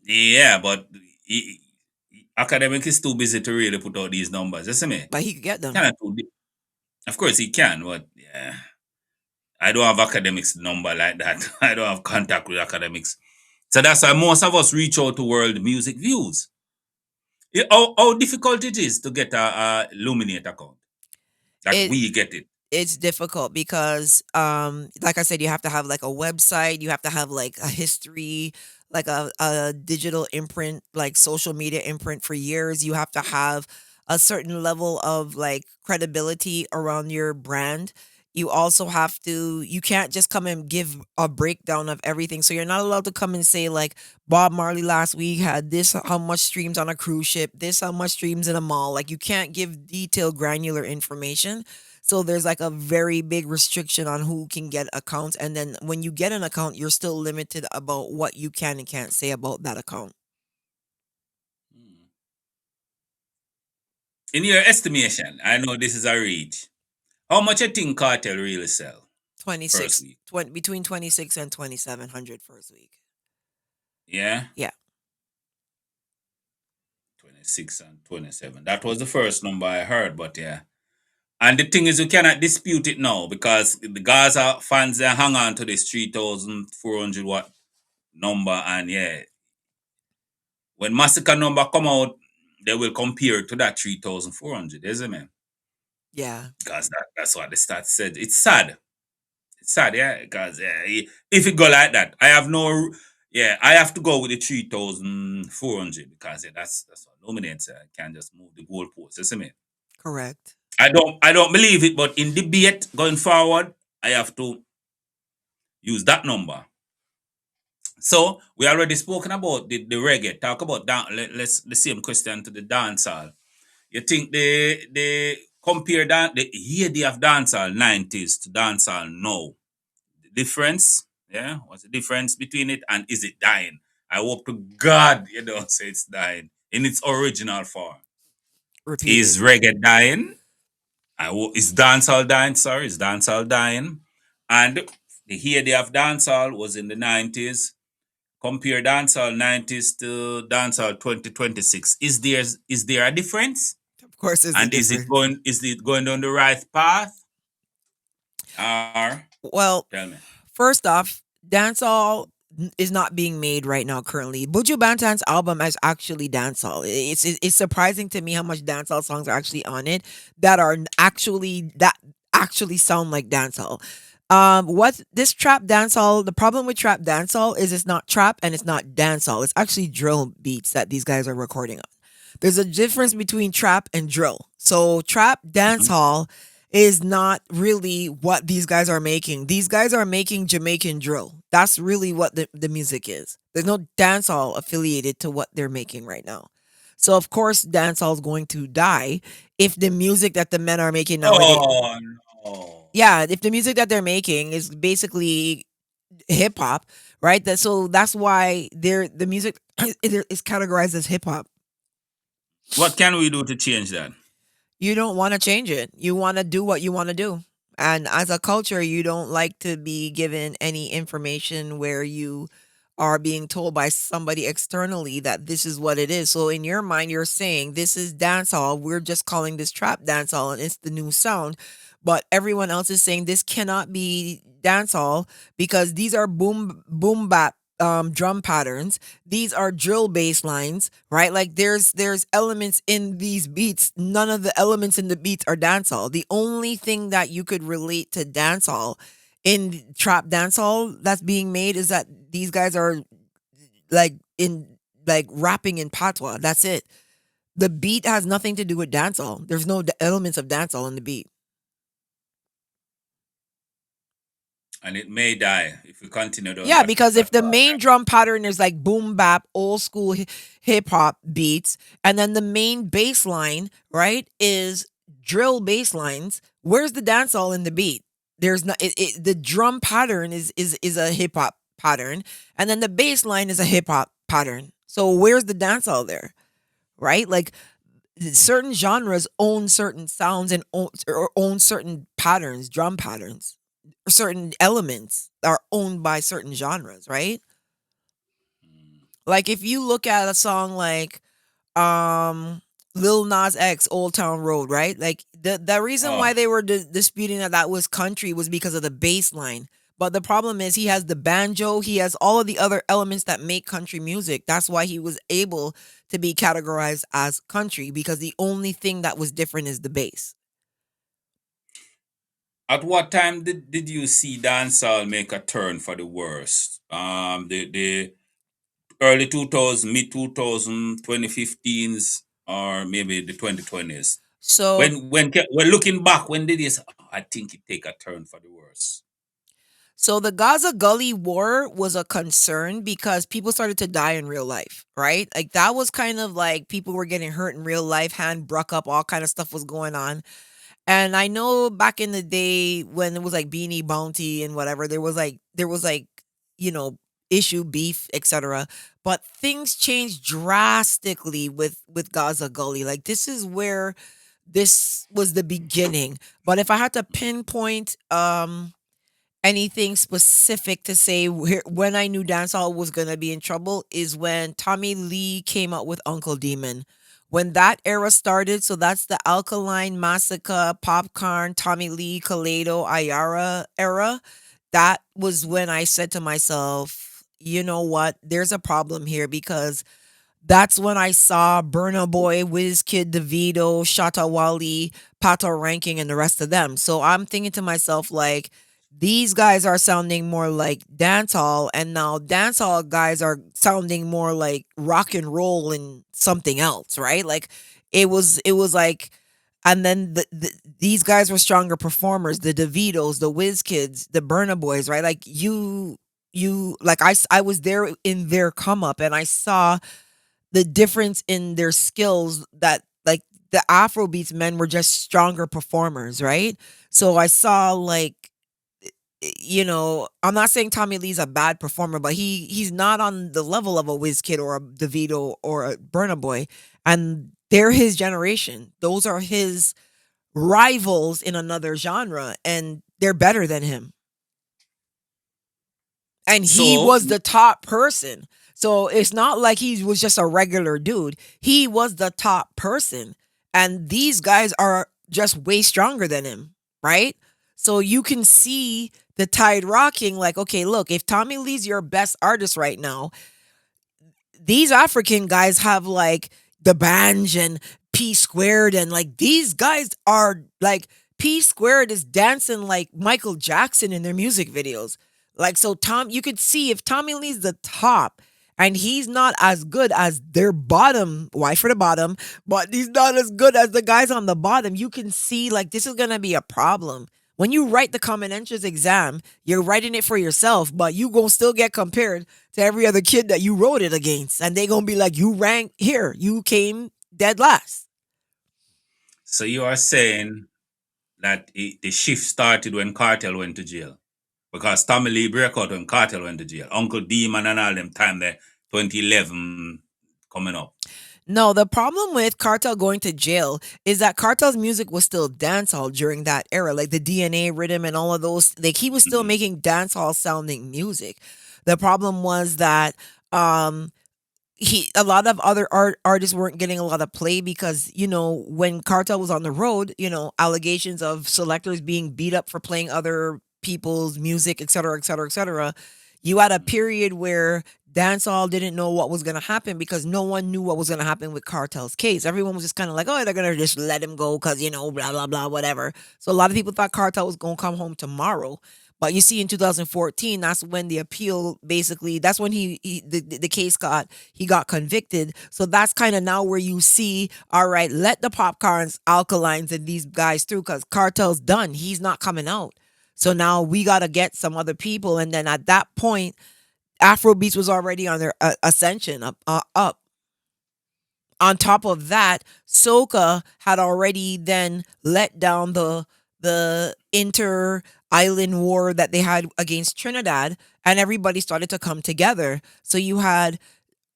Yeah, but academic is too busy to really put out these numbers. You see me? But he could get them. Of course he can, but yeah. I don't have academics number like that. I don't have contact with academics. So that's why most of us reach out to World Music Views. How difficult it is to get a Illuminate account. Like we get it. It's difficult because like I said, you have to have like a website, you have to have like a history, like a digital imprint, like social media imprint for years. You have to have a certain level of like credibility around your brand. You also have to, you can't just come and give a breakdown of everything. So you're not allowed to come and say like Bob Marley last week had this how much streams on a cruise ship, this how much streams in a mall. Like you can't give detailed granular information. So there's like a very big restriction on who can get accounts. And then when you get an account, you're still limited about what you can and can't say about that account. In your estimation, I know this is a reach. How much you think Cartel really sell? 26 between 26 and 2,700 first week. Yeah? Yeah. 26 and 27. That was the first number I heard, but yeah. And the thing is, you cannot dispute it now because the Gaza fans, they hang on to this 3,400 watt number. And yeah, when MASICKA number come out, they will compare to that 3,400, isn't it? Yeah. Because that's what the stats said. It's sad. It's sad, yeah. Because if it go like that, I have to go with the 3,400 because that's what Illuminate I can't just move the goalposts, isn't it? Correct. I don't believe it, but in debate going forward, I have to use that number. So we already spoken about the reggae. Talk about that. Let's the same question to the dancehall. You think they compare that the heyday of dancehall 90s to dancehall now? The difference, yeah? What's the difference between it and is it dying? I hope to God you don't say it's dying in its original form. Repeat Is reggae dying? Is dancehall dying? Sorry, is dancehall dying? And the heyday of dancehall was in the 90s. Compare dancehall 90s to dancehall 2026. Is there a difference? Of course, there's a And difference. is it going down the right path? Or Well, tell me. first off, dancehall is not being made right now currently. Buju Banton's album is actually dancehall. It's surprising to me how much dancehall songs are actually on it that are actually sound like dancehall. What this trap dancehall? The problem with trap dancehall is it's not trap and it's not dancehall. It's actually drill beats that these guys are recording on. There's a difference between trap and drill. So trap Mhm. dancehall is not really what these guys are making. These guys are making Jamaican drill. That's really what the music is. There's no dancehall affiliated to what they're making right now. So of course dancehall is going to die if the music that the men are making nowadays. Oh no. Yeah, if the music that they're making is basically hip hop, right? That's why the music is categorized as hip hop. What can we do to change that? You don't want to change it. You want to do what you want to do. And as a culture, you don't like to be given any information where you are being told by somebody externally that this is what it is. So in your mind, you're saying this is dancehall. We're just calling this trap dancehall and it's the new sound. But everyone else is saying this cannot be dancehall because these are boom bap drum patterns. These are drill bass lines, right? Like there's elements in these beats. None of the elements in the beats are dancehall. The only thing that you could relate to dancehall in trap dancehall that's being made is that these guys are like in like rapping in patois. That's it. The beat has nothing to do with dancehall. There's no elements of dancehall in the beat. And it may die if we continue down Yeah, because if that the path. main drum pattern is like boom bap, old school hip hop beats, and then the main bass line, right, is drill bass lines, where's the dancehall in the beat? There's not the drum pattern is a hip hop pattern, and then the bass line is a hip hop pattern. So where's the dancehall there? Right? Like certain genres own certain sounds and own certain patterns, drum patterns. Certain elements are owned by certain genres, right? Like if you look at a song like um Lil Nas X Old Town Road, right? Like the reason Oh, why they were disputing that was country was because of the bass line. But the problem is he has the banjo, he has all of the other elements that make country music. That's why he was able to be categorized as country because the only thing that was different is the bass. at what time did you see dancehall make a turn for the worst? The early 2000s, mid 2000, 2015s, or maybe the 2020s. So When looking back, when did you say, "Oh, I think it take a turn for the worse"? So the Gaza Gully War was a concern because people started to die in real life, right? Like that was kind of like people were getting hurt in real life, hand broke up, all kind of stuff was going on. And I know back in the day when it was like Beanie Bounty and whatever, there was like, you know, issue beef, etc. But things changed drastically with Gaza Gully. Like this is where this was the beginning. But if I had to pinpoint anything specific to say when I knew dancehall was gonna be in trouble is when Tommy Lee came out with Uncle Demon. When that era started, so that's the Alkaline, Massacre, Popcorn, Tommy Lee, Kaleido, Ayara era. That was when I said to myself, you know what? There's a problem here because that's when I saw Burna Boy, Wizkid, Davido, Shatta Wally, Pato Ranking, and the rest of them. So I'm thinking to myself, like, these guys are sounding more like dancehall, and now dancehall guys are sounding more like rock and roll and something else, right? Like, it was like, and then these guys were stronger performers, the Davidos, the Wizkids, the Burna Boys, right? Like like I was there in their come up, and I saw the difference in their skills that like the Afrobeats men were just stronger performers, right? So I saw like I'm not saying Tommy Lee's a bad performer, but he's not on the level of a Wizkid or a DeVito or a Burna Boy, and they're his generation. Those are his rivals in another genre, and they're better than him. And he So, was the top person. So it's not like he was just a regular dude. He was the top person. And these guys are just way stronger than him, right? So you can see the tide rocking like, okay, look, if Tommy Lee's your best artist right now, these African guys have like the Banj and P Squared, and like these guys are like P Squared is dancing like Michael Jackson in their music videos. Like, so you could see if Tommy Lee's the top and he's not as good as their bottom, why for the bottom, but he's not as good as the guys on the bottom, you can see like this is gonna be a problem. When you write the common entrance exam, you're writing it for yourself, but you gonna still get compared to every other kid that you wrote it against. And they gonna be like, you ranked here, you came dead last. So you are saying that the shift started when Cartel went to jail? Because Tommy Lee broke out when Cartel went to jail. Uncle Demon and all them time there, 2011 coming up. No, the problem with Cartel going to jail is that Cartel's music was still dancehall during that era, like the DNA rhythm and all of those. Like he was still making dancehall sounding music. The problem was that a lot of other artists weren't getting a lot of play because when Cartel was on the road, allegations of selectors being beat up for playing other people's music, et cetera, et cetera, et cetera. You had a period where dancehall didn't know what was going to happen because no one knew what was going to happen with Cartel's case. Everyone was just kind of like, oh, they're going to just let him go because, blah, blah, blah, whatever. So a lot of people thought Cartel was going to come home tomorrow. But you see in 2014, that's when the appeal, basically, that's when the case he got convicted. So that's kind of now where you see, all right, let the Popcorns, Alkalines, and these guys through because Cartel's done. He's not coming out. So now we got to get some other people. And then at that point, Afrobeats was already on their ascension up. On top of that, SOCA had already then let down the inter-island war that they had against Trinidad, and everybody started to come together. So you had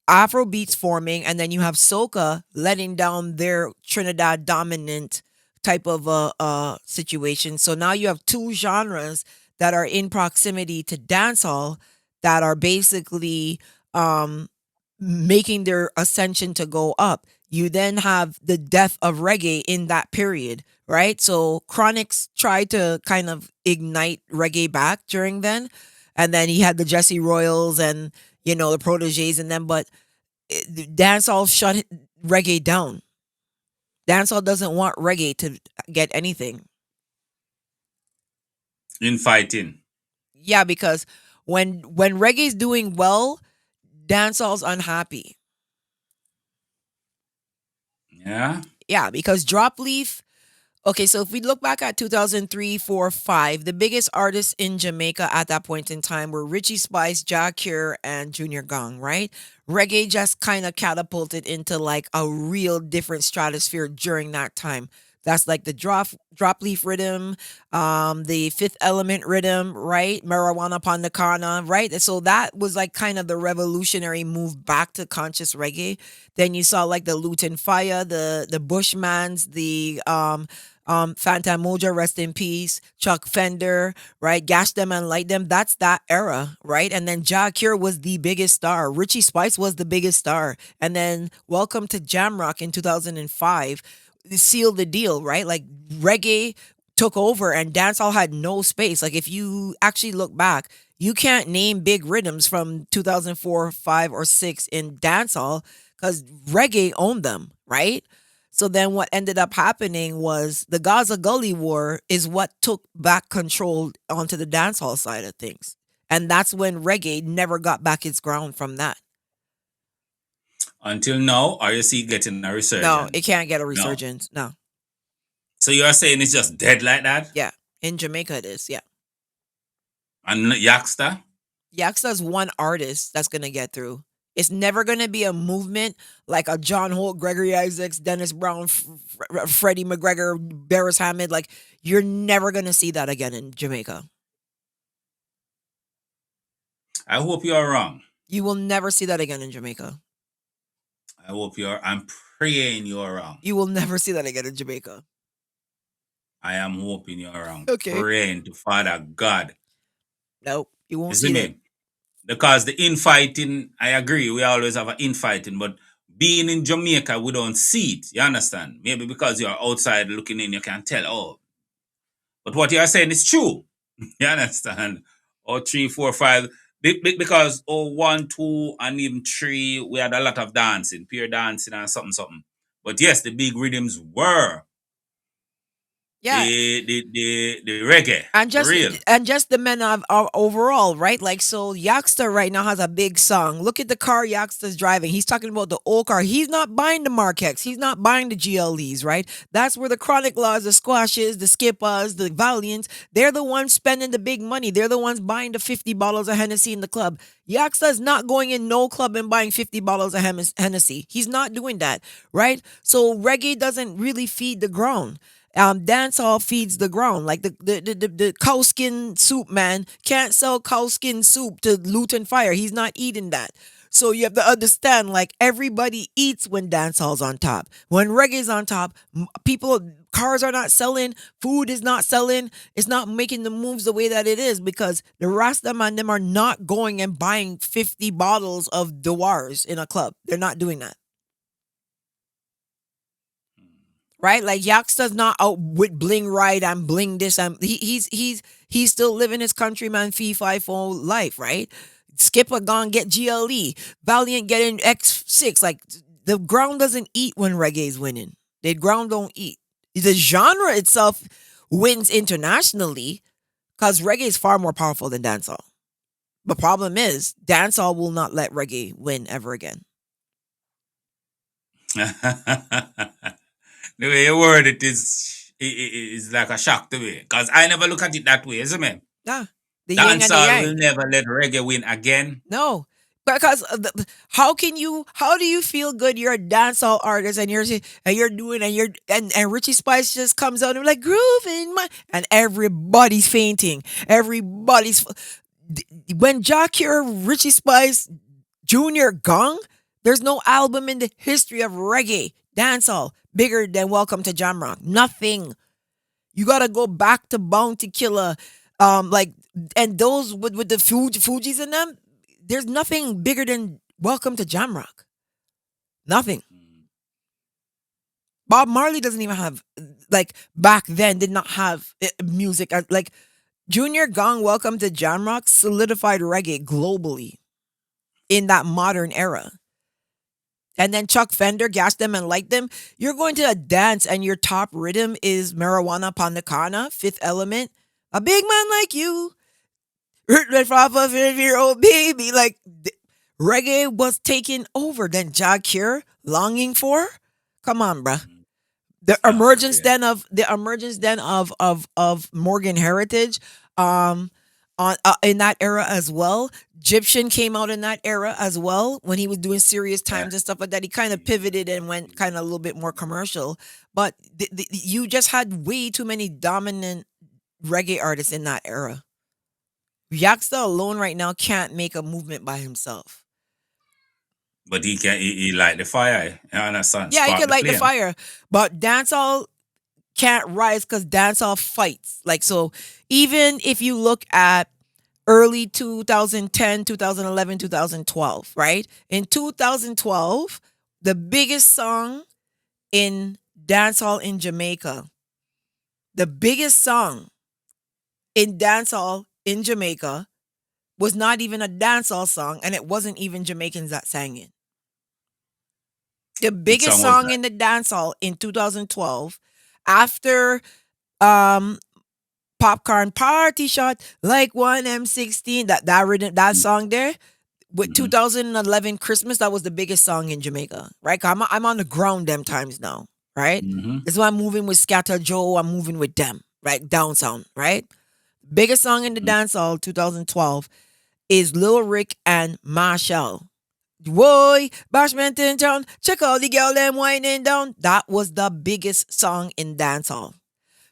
Afrobeats forming, and then you have SOCA letting down their Trinidad dominant type of situation. So now you have two genres that are in proximity to dancehall that are basically making their ascension to go up. You then have the death of reggae in that period, right? So Chronix tried to kind of ignite reggae back during then. And then he had the Jesse Royals and, the Proteges and them. But dancehall shut reggae down. Dancehall doesn't want reggae to get anything. In fighting. Yeah, because when reggae's doing well, dancehall's unhappy. Yeah. Yeah, because Drop Leaf. Okay, so if we look back at 2003, 4, 5, the biggest artists in Jamaica at that point in time were Richie Spice, Jah Cure, and Junior Gong, right? Reggae just kind of catapulted into like a real different stratosphere during that time. That's like the drop leaf rhythm, the Fifth Element rhythm, right? Marijuana Pandakana, right? So that was like kind of the revolutionary move back to conscious reggae. Then you saw like the Luton Fire, the Bushmans, the Phantom Moja, rest in peace, Chuck Fender, right? Gash Them and Light Them. That's that era, right? And then Jah Cure was the biggest star. Richie Spice was the biggest star. And then Welcome to Jamrock in 2005 sealed the deal, right? Like reggae took over and dancehall had no space. Like if you actually look back, you can't name big rhythms from 2004, 5, or 6 in dancehall because reggae owned them, right? So then what ended up happening was the Gaza Gully War is what took back control onto the dancehall side of things. And that's when reggae never got back its ground from that. Until now, are you see getting a resurgence? No, it can't get a resurgence. No. So you're saying it's just dead like that? Yeah. In Jamaica it is, yeah. And Yaxter? Yaxter's one artist that's going to get through. It's never going to be a movement like a John Holt, Gregory Isaacs, Dennis Brown, Freddie McGregor, Barris Hammond. Like, you're never going to see that again in Jamaica. I hope you're wrong. You will never see that again in Jamaica. I'm praying you're wrong. You will never see that again in Jamaica. I am hoping you're wrong. Okay. Praying to Father God. Nope, you won't see it. Because the infighting, I agree, we always have an infighting, but being in Jamaica, we don't see it. You understand? Maybe because you're outside looking in, you can tell. Oh, but what you are saying is true. You understand? Or three, four, five. Because 1, 2, and even 3, we had a lot of dancing, peer dancing and something, something. But yes, the big rhythms were Yeah. the reggae, And for just real. the men of overall, right? Like, so Youngster right now has a big song. Look at the car Youngster's driving. He's talking about the old car. He's not buying the Marquex. He's not buying the GLEs, right? That's where the Chronic Laws, the Squashes, the Skippas, the Valiants, they're the ones spending the big money. They're the ones buying the 50 bottles of Hennessy in the club. Youngster's not going in no club and buying 50 bottles of Hennessy. He's not doing that, right? So reggae doesn't really feed the ground. Dancehall feeds the ground. Like the cow skin soup man can't sell cow skin soup to Luton Fire. He's not eating that. So you have to understand, like, everybody eats when dancehall's on top. When reggae's on top, cars are not selling, food is not selling, it's not making the moves the way that it is because the Rasta man them are not going and buying 50 bottles of Dewars in a club. They're not doing that. Right, like Yaksta's not out with bling right and bling this and he's still living his countryman fee fi fo life, right? Skipper gone get GLE, Valiant getting X6. Like, the ground doesn't eat when reggae's winning. The ground don't eat. The genre itself wins internationally because reggae is far more powerful than dancehall. The problem is dancehall will not let reggae win ever again. The way you word it is like a shock to me. Because I never look at it that way, isn't it? Yeah, the yin and the Dancehall yang. will never let reggae win again. No, because how do you feel good? You're a dancehall artist and you're doing and Richie Spice just comes out and like grooving and everybody's fainting. When Jakir, Richie Spice, Junior Gong, there's no album in the history of reggae dancehall bigger than Welcome to Jamrock. Nothing. You gotta go back to Bounty Killer, and those with the Fugees in them. There's nothing bigger than Welcome to Jamrock. Nothing. Bob Marley doesn't even have, like, back then did not have music like Junior Gong. Welcome to Jamrock solidified reggae globally in that modern era. And then Chuck Fender, Gas Them and Light Them. You're going to a dance and your top rhythm is Marijuana Pandakana, Fifth Element. A big man like you. Red off a 5-year-old baby. Like, reggae was taking over. Then Jakir, Longing For. Come on, bruh. The emergence then of Morgan Heritage. In that era as well. Egyptian came out in that era as well when he was doing Serious Times and stuff like that. He kind of pivoted and went kind of a little bit more commercial. But you just had way too many dominant reggae artists in that era. Yaksta alone right now can't make a movement by himself. But he can he light the fire. You understand? Yeah, he Spark could light the flame. fire. But dancehall can't rise because dancehall fights. Like, so even if you look at early 2010, 2011, 2012, right? In 2012, the biggest song in dancehall in Jamaica, the biggest song in dancehall in Jamaica was not even a dancehall song, and it wasn't even Jamaicans that sang it. The biggest song was song that? in the dancehall in 2012, after Popcorn Party Shot, like one M16, that rhythm, that song there, with 2011 Christmas, that was the biggest song in Jamaica, right? 'Cause I'm on the ground them times now, right? That's why I'm moving with Scatter Joe, I'm moving with them, right? Down sound, right? Biggest song in the dancehall 2012 is Lil Rick and Marshall. Boy, Bashment in town, check out the girl them winding down. That was the biggest song in dancehall.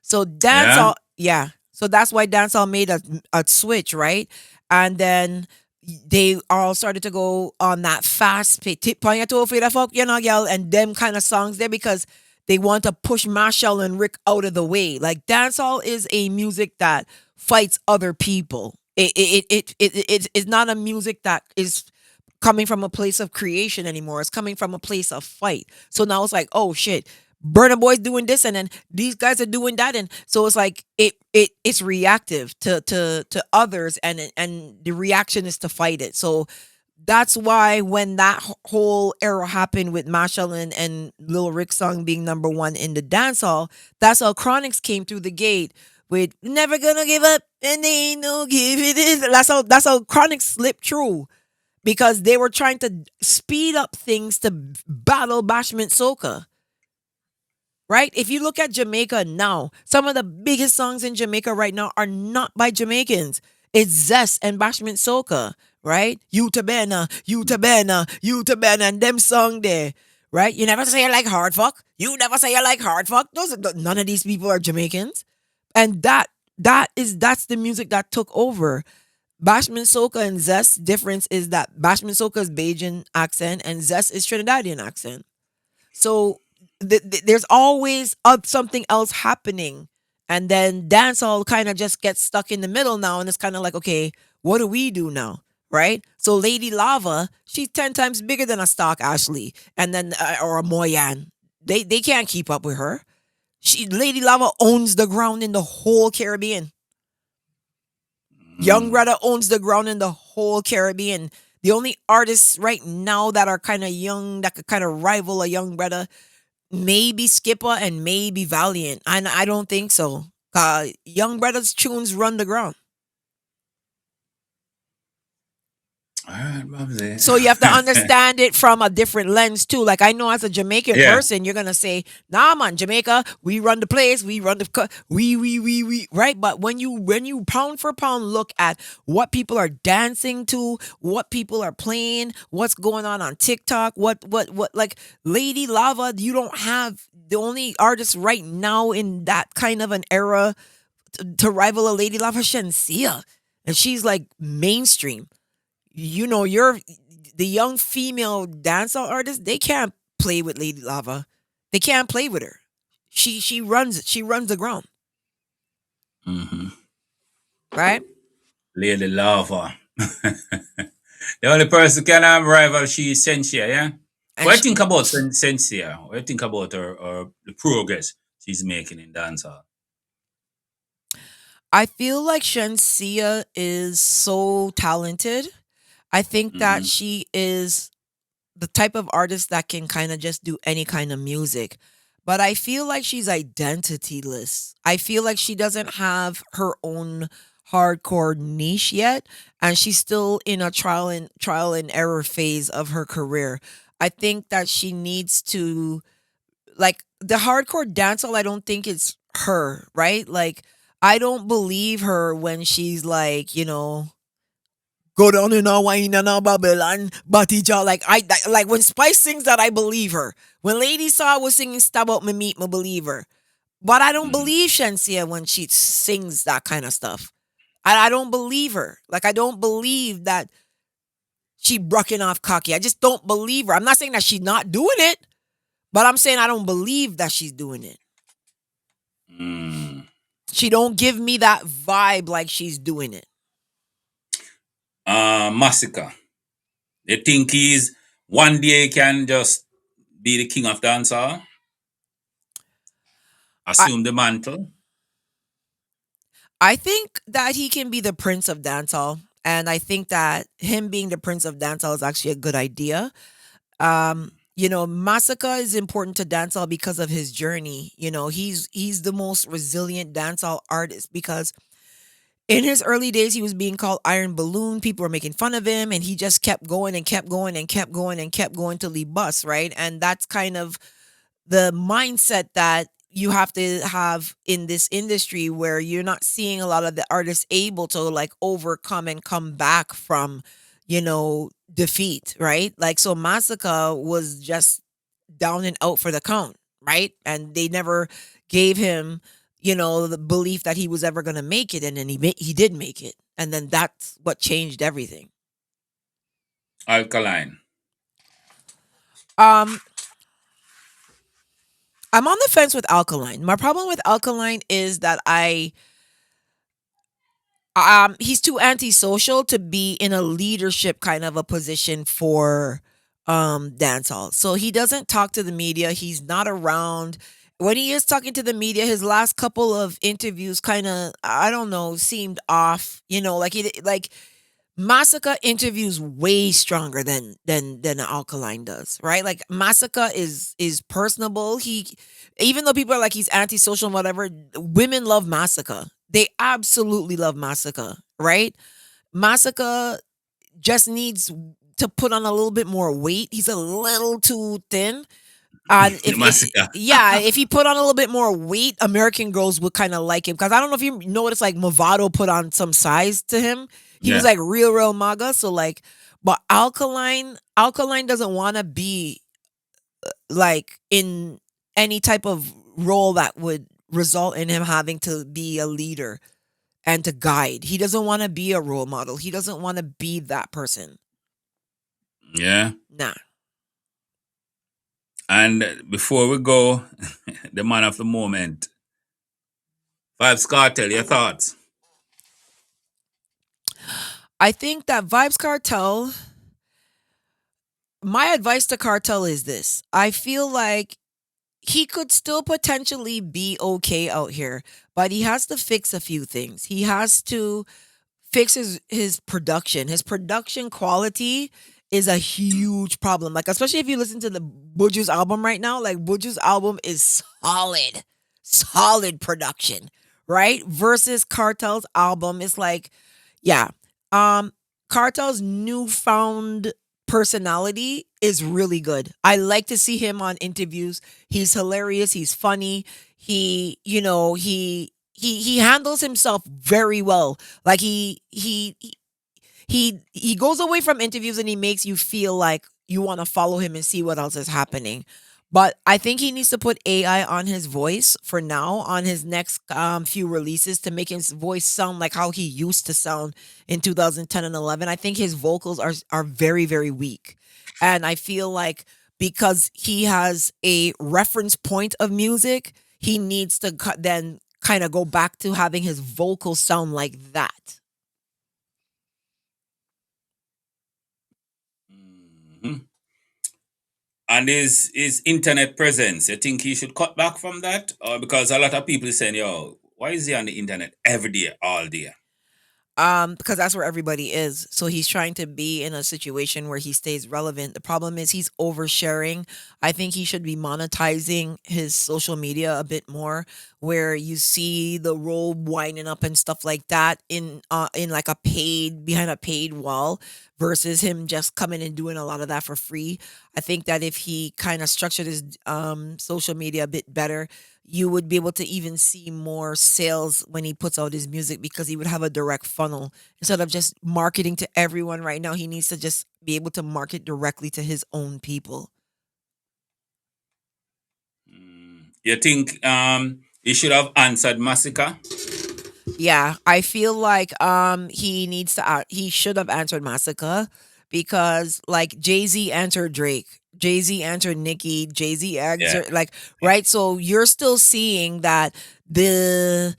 So dancehall, yeah. So that's why dancehall made a switch, right? And then they all started to go on that fast pace. Tip on your toe for the fuck, you know, girl, and them kind of songs there because they want to push Marshall and Rick out of the way. Like, dancehall is a music that fights other people. It's not a music that is coming from a place of creation anymore. It's coming from a place of fight. So now it's like, oh shit, Burna Boy's doing this, and then these guys are doing that, and so it's like it's reactive to others, and the reaction is to fight it. So that's why when that whole era happened with Marshall and Lil Rick song being number one in the dance hall, that's how Chronics came through the gate with "Never Gonna Give Up" and "They Ain't No Give It Is." That's how Chronics slipped through because they were trying to speed up things to battle Bashment Soca. Right? If you look at Jamaica now, some of the biggest songs in Jamaica right now are not by Jamaicans. It's Zest and Bashment Soca, right? You to Bena, you to Bena, you to Bena, and them song there, right? You never say you like hard fuck. You never say you like hard fuck. None of these people are Jamaicans, and that's the music that took over. Bashment Soca and Zest difference is that Bashment Soca is Bajan accent and Zest is Trinidadian accent. So there's always something else happening. And then dancehall kind of just gets stuck in the middle now. And it's kind of like, okay, what do we do now? Right? So Lady Lava, she's 10 times bigger than a Stock Ashley and then or a Moyan. They can't keep up with her. Lady Lava owns the ground in the whole Caribbean. Young Retta owns the ground in the whole Caribbean. The only artists right now that are kind of young that could kind of rival a Young Retta, maybe Skipper and maybe Valiant. And I don't think so. Young Retta's tunes run the ground. All right, Babbzy. So you have to understand it from a different lens too. Like I know as a Jamaican Yeah. person, you're gonna say, "Nah, man, Jamaica, we run the place, we run the we, right?" But when you pound for pound look at what people are dancing to, what people are playing, what's going on TikTok, what like Lady Lava, you don't have the only artist right now in that kind of an era to rival a Lady Lava, Shensia, and she's like mainstream. You're the young female dancehall artists, they can't play with Lady Lava. They can't play with her. She runs the ground, Mhm. right? Lady Lava. The only person can rival she is Sensia, yeah? And What do you think about Sensia? What do you think about her the progress she's making in dancehall? I feel like Shensia is so talented. I think that Hmm. she is the type of artist that can kind of just do any kind of music. But I feel like she's identityless. I feel like she doesn't have her own hardcore niche yet, and she's still in a trial and error phase of her career. I think that she needs to like the hardcore dancehall. I don't think it's her, right? Like I don't believe her when she's like, go down in a wine and a Babylon, Batija. Like when Spice sings that, I believe her. When Lady Saw was singing "Stab Out Me Meat," me believe her. But I don't Hmm. believe Shensia when she sings that kind of stuff. I don't believe her. Like I don't believe that she brucking off cocky. I just don't believe her. I'm not saying that she's not doing it, but I'm saying I don't believe that she's doing it. Mm. She don't give me that vibe like she's doing it. Massacre. They think he's one day can just be the king of dancehall, I assume the mantle. I think that he can be the prince of dancehall, and I think that him being the prince of dancehall is actually a good idea. Masaka is important to dancehall because of his journey. He's the most resilient dancehall artist because in his early days he was being called Iron Balloon. People were making fun of him, and he just kept going and kept going and kept going and kept going till he bust, right? And that's kind of the mindset that you have to have in this industry where you're not seeing a lot of the artists able to like overcome and come back from defeat, right? Like so Masaka was just down and out for the count, right? And they never gave him the belief that he was ever going to make it, and then he did make it, and then that's what changed everything. Alkaline. um I'm on the fence with Alkaline. My problem with Alkaline is that He's too antisocial to be in a leadership kind of a position for dancehall. So he doesn't talk to the media. He's not around. When he is talking to the media, his last couple of interviews kind of, I don't know, seemed off. You know, like he like MASICKA interviews way stronger than Alkaline does, right? Like MASICKA is personable. He, even though people are like he's antisocial and whatever, women love MASICKA. They absolutely love MASICKA, right? MASICKA just needs to put on a little bit more weight. He's a little too thin. And if it, Massacre. yeah, if he put on a little bit more weight, American girls would kind of like him. Because I don't know if you noticed, like Movado put on some size to him. He was Yeah. like real MAGA. So like, but Alkaline doesn't want to be like in any type of role that would result in him having to be a leader and to guide. He doesn't want to be a role model. He doesn't want to be that person. Yeah. Nah. And before we go, the man of the moment, Vibes Cartel, your thoughts? I think that Vibes Cartel, my advice to Cartel is this. I feel like he could still potentially be okay out here, but he has to fix a few things. He has to fix his production. His production quality is a huge problem. Like especially if you listen to the Buju's album right now, like Buju's album is solid production, right? Versus Cartel's album is like, yeah. Cartel's newfound personality is really good. I like to see him on interviews. He's hilarious, he's funny. He, you know, he handles himself very well. Like he goes away from interviews and he makes you feel like you want to follow him and see what else is happening. But I think he needs to put AI on his voice for now on his next few releases to make his voice sound like how he used to sound in 2010 and 11. I think his vocals are very weak. And I feel like because he has a reference point of music, he needs to then kind of go back to having his vocals sound like that. Mhm. And his internet presence, you think he should cut back from that? Or because a lot of people saying, yo, why is he on the internet every day, all day? Because that's where everybody is. So he's trying to be in a situation where he stays relevant. The problem is he's oversharing. I think he should be monetizing his social media a bit more, where you see the robe winding up and stuff like that in like a paid behind a paid wall versus him just coming and doing a lot of that for free. I think that if he kind of structured his social media a bit better, you would be able to even see more sales when he puts out his music because he would have a direct funnel instead of just marketing to everyone right now. He needs to just be able to market directly to his own people. You think he should have answered Massacre? Yeah, I feel like he needs to he should have answered MASICKA because like Jay-Z answered Drake. Jay-Z answered Nicki, Jay-Z Yeah. answered like right. So you're still seeing that the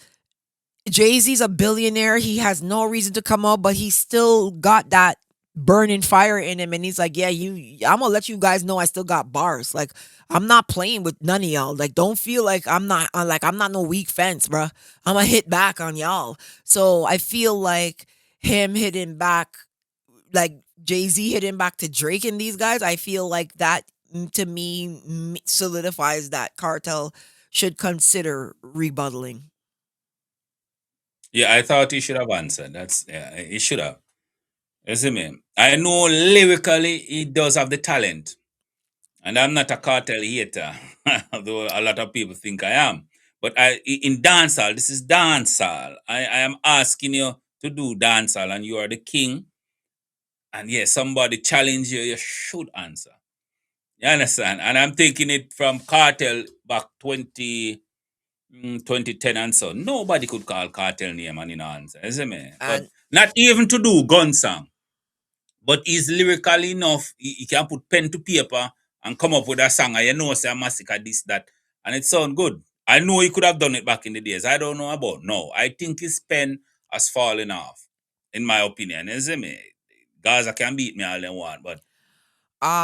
Jay-Z's a billionaire. He has no reason to come out, but he still got that burning fire in him. And he's like, yeah, I'm gonna let you guys know I still got bars. Like, I'm not playing with none of y'all. Like, don't feel like I'm not no weak fence, bruh. I'm gonna hit back on y'all. So I feel like him hitting back, like Jay-Z hitting back to Drake and these guys, I feel like that to me solidifies that Cartel should consider rebuttaling. Yeah, I thought he should have answered. That's yeah, he should have. You see me? I know lyrically he does have the talent. And I'm not a cartel hater, though a lot of people think I am. But in dancehall, this is dancehall. I am asking you to do dancehall, and you are the king. And yes, somebody challenge you, you should answer. You understand? And I'm taking it from cartel back 2010 and so. Nobody could call cartel name and in answer. You see me? But And not even to do gun song. But he's lyrical enough. He can put pen to paper and come up with a song. And you know, say Massacre this, that. And it sound good. I know he could have done it back in the days. I don't know about now. I think his pen has fallen off, in my opinion. You see me? Gaza can beat me all they want, but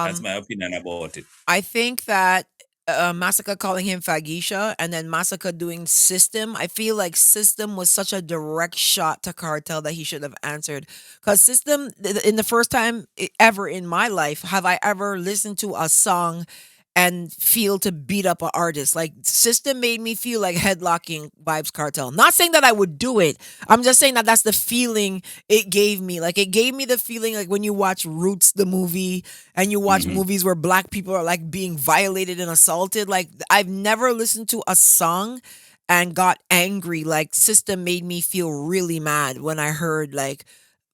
that's Um, my opinion about it. I think that Massacre calling him Fagisha and then Massacre doing System. I feel like System was such a direct shot to Cartel that he should have answered. Because System, in the first time ever in my life, have I ever listened to a song and feel to beat up an artist. Like System made me feel like headlocking Vibes Cartel. Not saying that I would do it. I'm just saying that that's the feeling it gave me. Like it gave me the feeling like when you watch Roots the movie and you watch Hmm. movies where black people are like being violated and assaulted. Like I've never listened to a song and got angry. Like System made me feel really mad when I heard like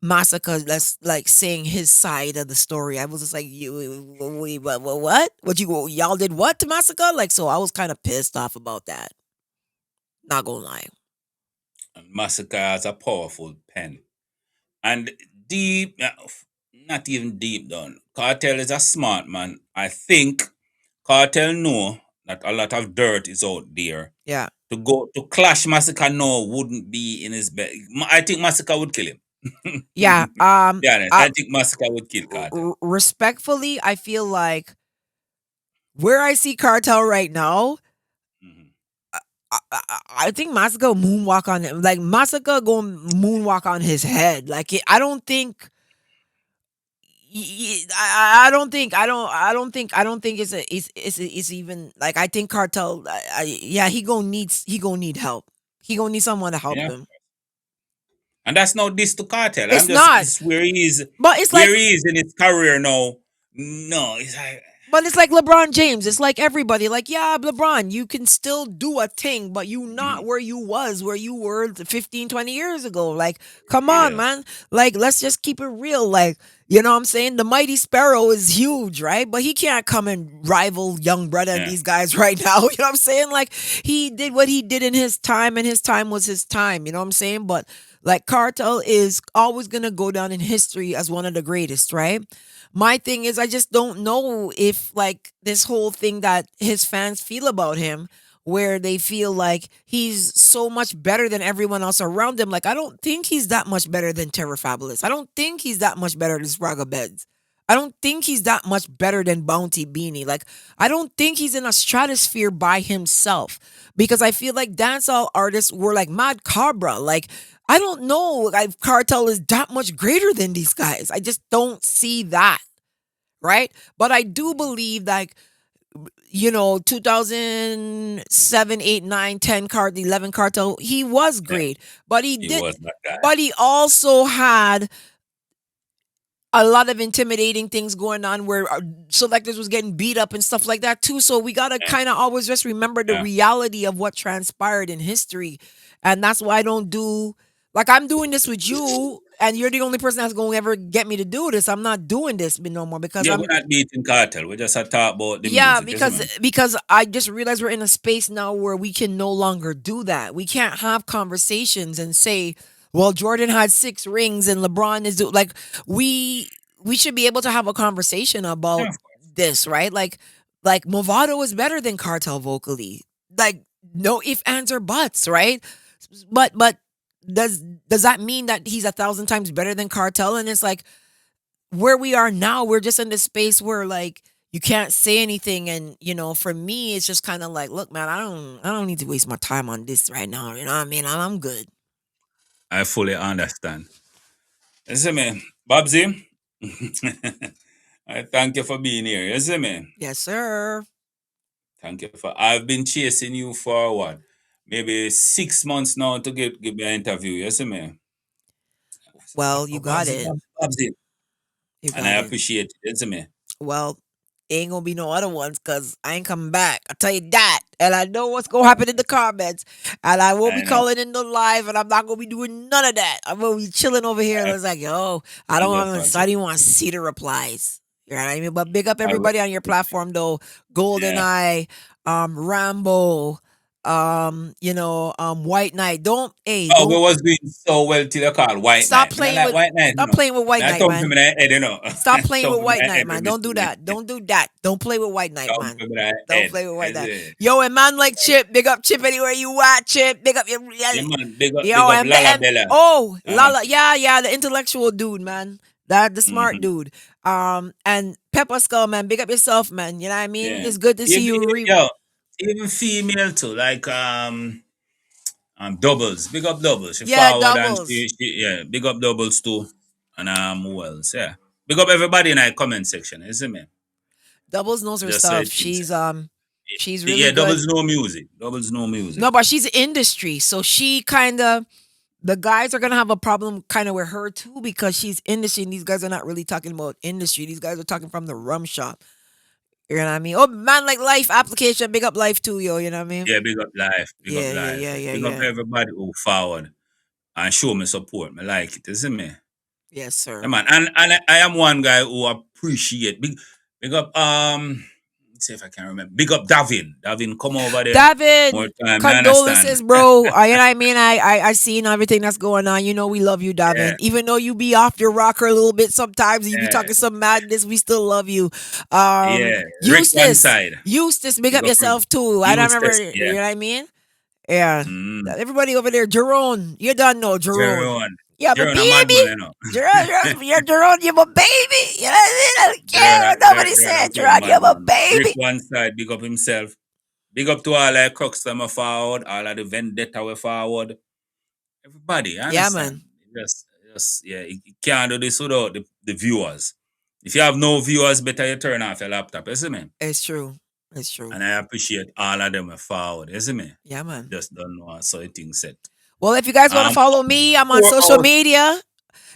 Massacre that's like saying his side of the story. I was just like, you, wait, what you y'all did what to Massacre? Like, so I was kind of pissed off about that. Not gonna lie. And Massacre has a powerful pen. And deep, not even deep down. Cartel is a smart man. I think Cartel know that a lot of dirt is out there. Yeah, To go to clash Massacre no wouldn't be in his bed. I think Massacre would kill him. yeah. Be honest, I think Massacre would kill Cartel. Respectfully, I feel like where I see Cartel right now, Mhm. I think Massacre moonwalk on him. Like Massacre going moonwalk on his head. Like I don't think. I don't think I don't think it's even like I think Cartel. Yeah, he gonna need help. He gonna need someone to help Yeah. him. And that's no diss to Cartel. I'm It's just not, it's but it's like where he is in his career now. No, it's like But it's like LeBron James. It's like everybody. Like, yeah, LeBron, you can still do a thing, but you not mhm, where you were 15, 20 years ago. Like, come on, yeah, man. Like, let's just keep it real. Like, you know what I'm saying? The Mighty Sparrow is huge, right? But he can't come and rival Young Brother and yeah. these guys right now. You know what I'm saying? Like, he did what he did in his time, and his time was his time. You know what I'm saying? But like, Cartel is always going to go down in history as one of the greatest, right? My thing is, I just don't know if like this whole thing that his fans feel about him, where they feel like he's so much better than everyone else around him. Like, I don't think he's that much better than Terror Fabulous. I don't think he's that much better than Spraga Beds. I don't think he's that much better than Bounty Beanie. Like, I don't think he's in a stratosphere by himself because I feel like dancehall artists were like Mad Cabra. Like, I don't know if Cartel is that much greater than these guys. I just don't see that, right? But I do believe like 2007, 8, 9, 10 cart 11 Cartel, he was Yeah, great, but he was that guy. he also had a lot of intimidating things going on where selectors was getting beat up and stuff like that too. So we got to Yeah, kind of always just remember the yeah. reality of what transpired in history. And that's why I don't do, like, I'm doing this with you and you're the only person that's going to ever get me to do this. I'm not doing this no more because Yeah, we're not beating Cartel. We just a talk about the yeah, music, isn't it? because I just realized we're in a space now where we can no longer do that. We can't have conversations and say, "Well, Jordan had 6 rings and LeBron is like we should be able to have a conversation Yeah, about of course. this, right? Like Movado is better than Cartel vocally. Like no if ands or buts, right? But does that mean that he's 1,000 times better than Cartel? And it's like where we are now, we're just in this space where like you can't say anything, and for me, it's just kind of like, look, man, I don't need to waste my time on this right now. You know what I mean? I'm good. I fully understand. You see me, Babbzy? I thank you for being here. You see me? Yes, sir. Thank you for. I've been chasing you for what? Maybe 6 months now to give me an interview. You see me? I said, Well, you got Babbzy, it. Babbzy. You And I got it. appreciate it. You see me? Well, ain't gonna be no other ones because I ain't coming back. I tell you that, and I know what's gonna happen in the comments, and I won't be I know. calling in the live, and I'm not gonna be doing none of that. I'm gonna be chilling over here. And I it's like, yo, I don't feel your want to. I project. don't want to see the replies. You know what I mean? But big up I will. everybody on your platform though. Yeah. GoldenEye, Rambo. White Knight. Don't hey, Oh, we don't was doing so well till you call White stop Knight. Me not playing like with White Knight, you stop know. playing with Me White I Knight, thump him man. in the head, you know. Stop playing with Thump him in White the Knight, head man. when me Don't do see him. that. Don't do that. Don't play with White Knight, Thump man. him in the Don't head. play with White Is Knight. it? Yo, a man like Chip, big up Chip anywhere you at, Chip. Big up your Yeah, man. Big yo, up and the Lala and Bella. oh, Yeah, man. Lala, yeah, the intellectual dude, man. That the smart Mm-hmm. dude. And Pepper Skull, man. Big up yourself, man. You know what I mean? Yeah. It's good to see you. Yo, even female too, like doubles. Big up doubles. She Yeah, forward and doubles. yeah, big up doubles too. And who else? Yeah. Big up everybody in the comment section, you see me? Doubles knows her Just so stuff. it things. She's really Yeah, good. doubles no music. Doubles no music. No, but she's industry, so she kind of the guys are gonna have a problem kind of with her too because she's industry and these guys are not really talking about industry. These guys are talking from the rum shop. You know what I mean? Oh man, like life application, big up life too, yo. You know what I mean? Yeah, big up life. Big up Yeah, yeah, life. yeah, yeah, Big up yeah. everybody who forward and show me support. Me like it, you see me? Yes, Yeah, sir. man. And I am one guy who appreciate big up let's see if I can remember. Big up Davin. Davin come over there more Davin, time. You understand? condolences, bro. You know what I mean? I seen everything that's going on. You know we love you, Yeah, Davin. Even though you be off your rocker a little bit sometimes, you be yeah, talking some madness, we still love you. yeah. Rick one Eustace, side. Eustace, big Big up up Rick. yourself too. I don't remember. Eustace, You yeah. know what I mean? Yeah. Mm. Everybody over there, Jerome, you done know Jerome. Jeroen. Yeah, my Jeroen a madman, baby. you know. Jerome, you're Jerome, you're my baby. You know what I mean? I don't care what nobody Jeroen a said. pure Jerome, you're my madman. Rick baby. one side, big up himself. Big up to all the crooks that are forward, all of the vendetta we forward. Everybody, you Yeah, understand? man. Yeah, you can't do this without the viewers. If you have no viewers, better you turn off your laptop, you see me? It's true. It's true. And I appreciate all of them are forward, you see me? Yeah, man. Just don't know how so things set. Well, if you guys want to Um, follow me, I'm on 4 social hours. media.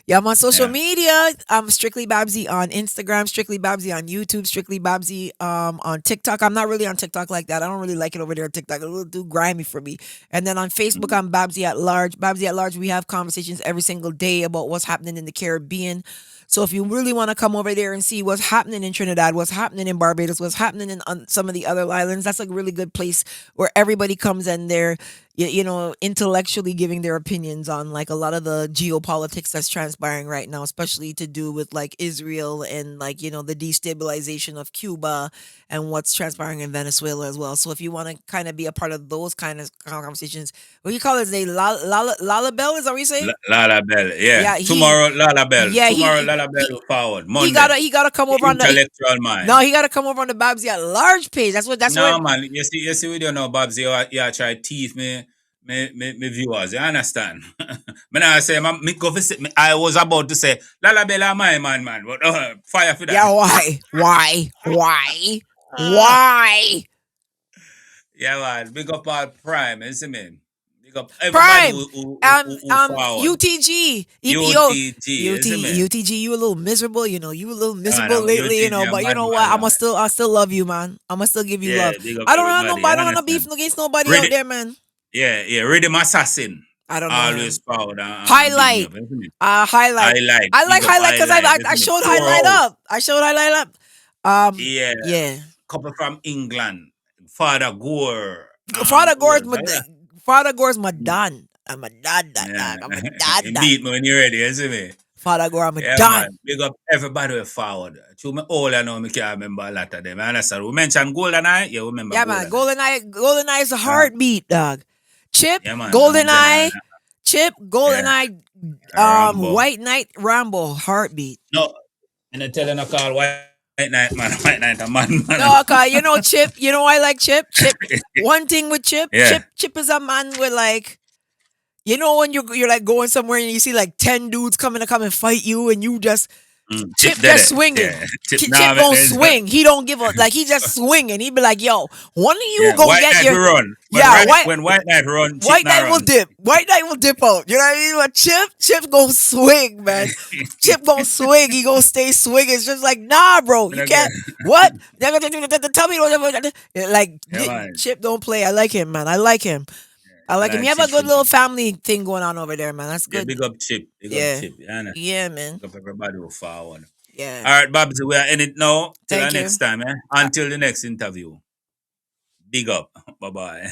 Yeah, I'm on social Yeah. media. I'm Strictly Babbzy on Instagram, Strictly Babbzy on YouTube, Strictly Babbzy on TikTok. I'm not really on TikTok like that. I don't really like it over there on TikTok. It's a little too grimy for me. And then on Facebook, I'm Babbzy at Large. Babbzy at Large, we have conversations every single day about what's happening in the Caribbean. So if you really want to come over there and see what's happening in Trinidad, what's happening in Barbados, what's happening in some of the other islands, that's a really good place where everybody comes and they're intellectually giving their opinions on like a lot of the geopolitics that's transpiring right now, especially to do with like Israel and like, the destabilization of Cuba and what's transpiring in Venezuela as well. So if you want to kind of be a part of those kind of conversations, what do you call it? Lala Bell, is that what you say? Lala Bell, yeah. Yeah, Tomorrow, Lala Bell. yeah, Tomorrow, Lala Bell he, forward. he Monday. gotta come The over on the intellectual mind. no, he gotta come over on the Babbzy at Large page. That's No, what man. You see, we don't know, Babs. You try teeth me viewers. You understand? Me now say, me go visit. I was about to say, Lala Bella, my man. But fire for yeah, that. why? Yeah, man. Big up all Prime, you see me? Big up everybody Prime. who forward. UTG. UTG, you see me? UTG, you a little miserable, you a little Yeah, man, miserable lately, UTG, a but you know madman, what? man. I still love you, man. I'ma still give you Yeah, love. big up I don't have no everybody. You I don't have no beef understand? against nobody out Ready? there, man. Yeah. Rhythm Assassin. I don't know Always him. forward and big me Highlight. up, you see me? Highlight. Highlight. I like Big up highlight because highlight. I You see me? showed 4 highlight hours. up. I showed highlight up. Yeah. Yeah. Couple from England. Father Gore. Father Who Gore's else? my Yeah. Father Gore's my don. I'm a dad that Yeah. dog. I'm a dad And that. beat me when you're ready, you see me? Father Gore, I'm a Yeah, don. man. Big up everybody who forward. To me, all I know, me can't remember a lot of them. I understand. We mentioned GoldenEye. Yeah, we remember Yeah, man. GoldenEye. GoldenEye is a Uh, heartbeat, dog. Chip, yeah, man. GoldenEye, Chip, Yeah. GoldenEye, Rambo. White Knight, Rambo, heartbeat. No, and I tell you, no call White Knight, man. White Knight, a man. No, okay, Chip. You know why I like Chip? One thing with Chip, Yeah. Chip is a man with like, when you're like going somewhere and you see like 10 dudes coming to come and fight you and you just Chip did just it. swinging. Yeah. Chip nah, don't there's- swing. He don't give up. Like he just swinging. He be like, "Yo, one of you Yeah, go White get Knight your will run. When Yeah, when White Knight run, Chip White not Knight will run. dip. White Knight will dip out. You know what I mean? But Chip gonna swing, man. Chip gonna swing. He gonna stay swinging. It's just like, nah, bro. You can't. What? Tell me what. Like Yeah, man. Chip don't play. I like him, man. I like him. I like him. Like You have a Chip good should little be. family thing going on over there, man. That's Yeah, good. big up Chip. Big Yeah. up Chip. Yeah, nah. Yeah, man. Big up everybody who forward. Yeah. All right, Babbzy, we are in it now. Till Thank the you. next time, eh? Until the next interview. Big up. Bye-bye.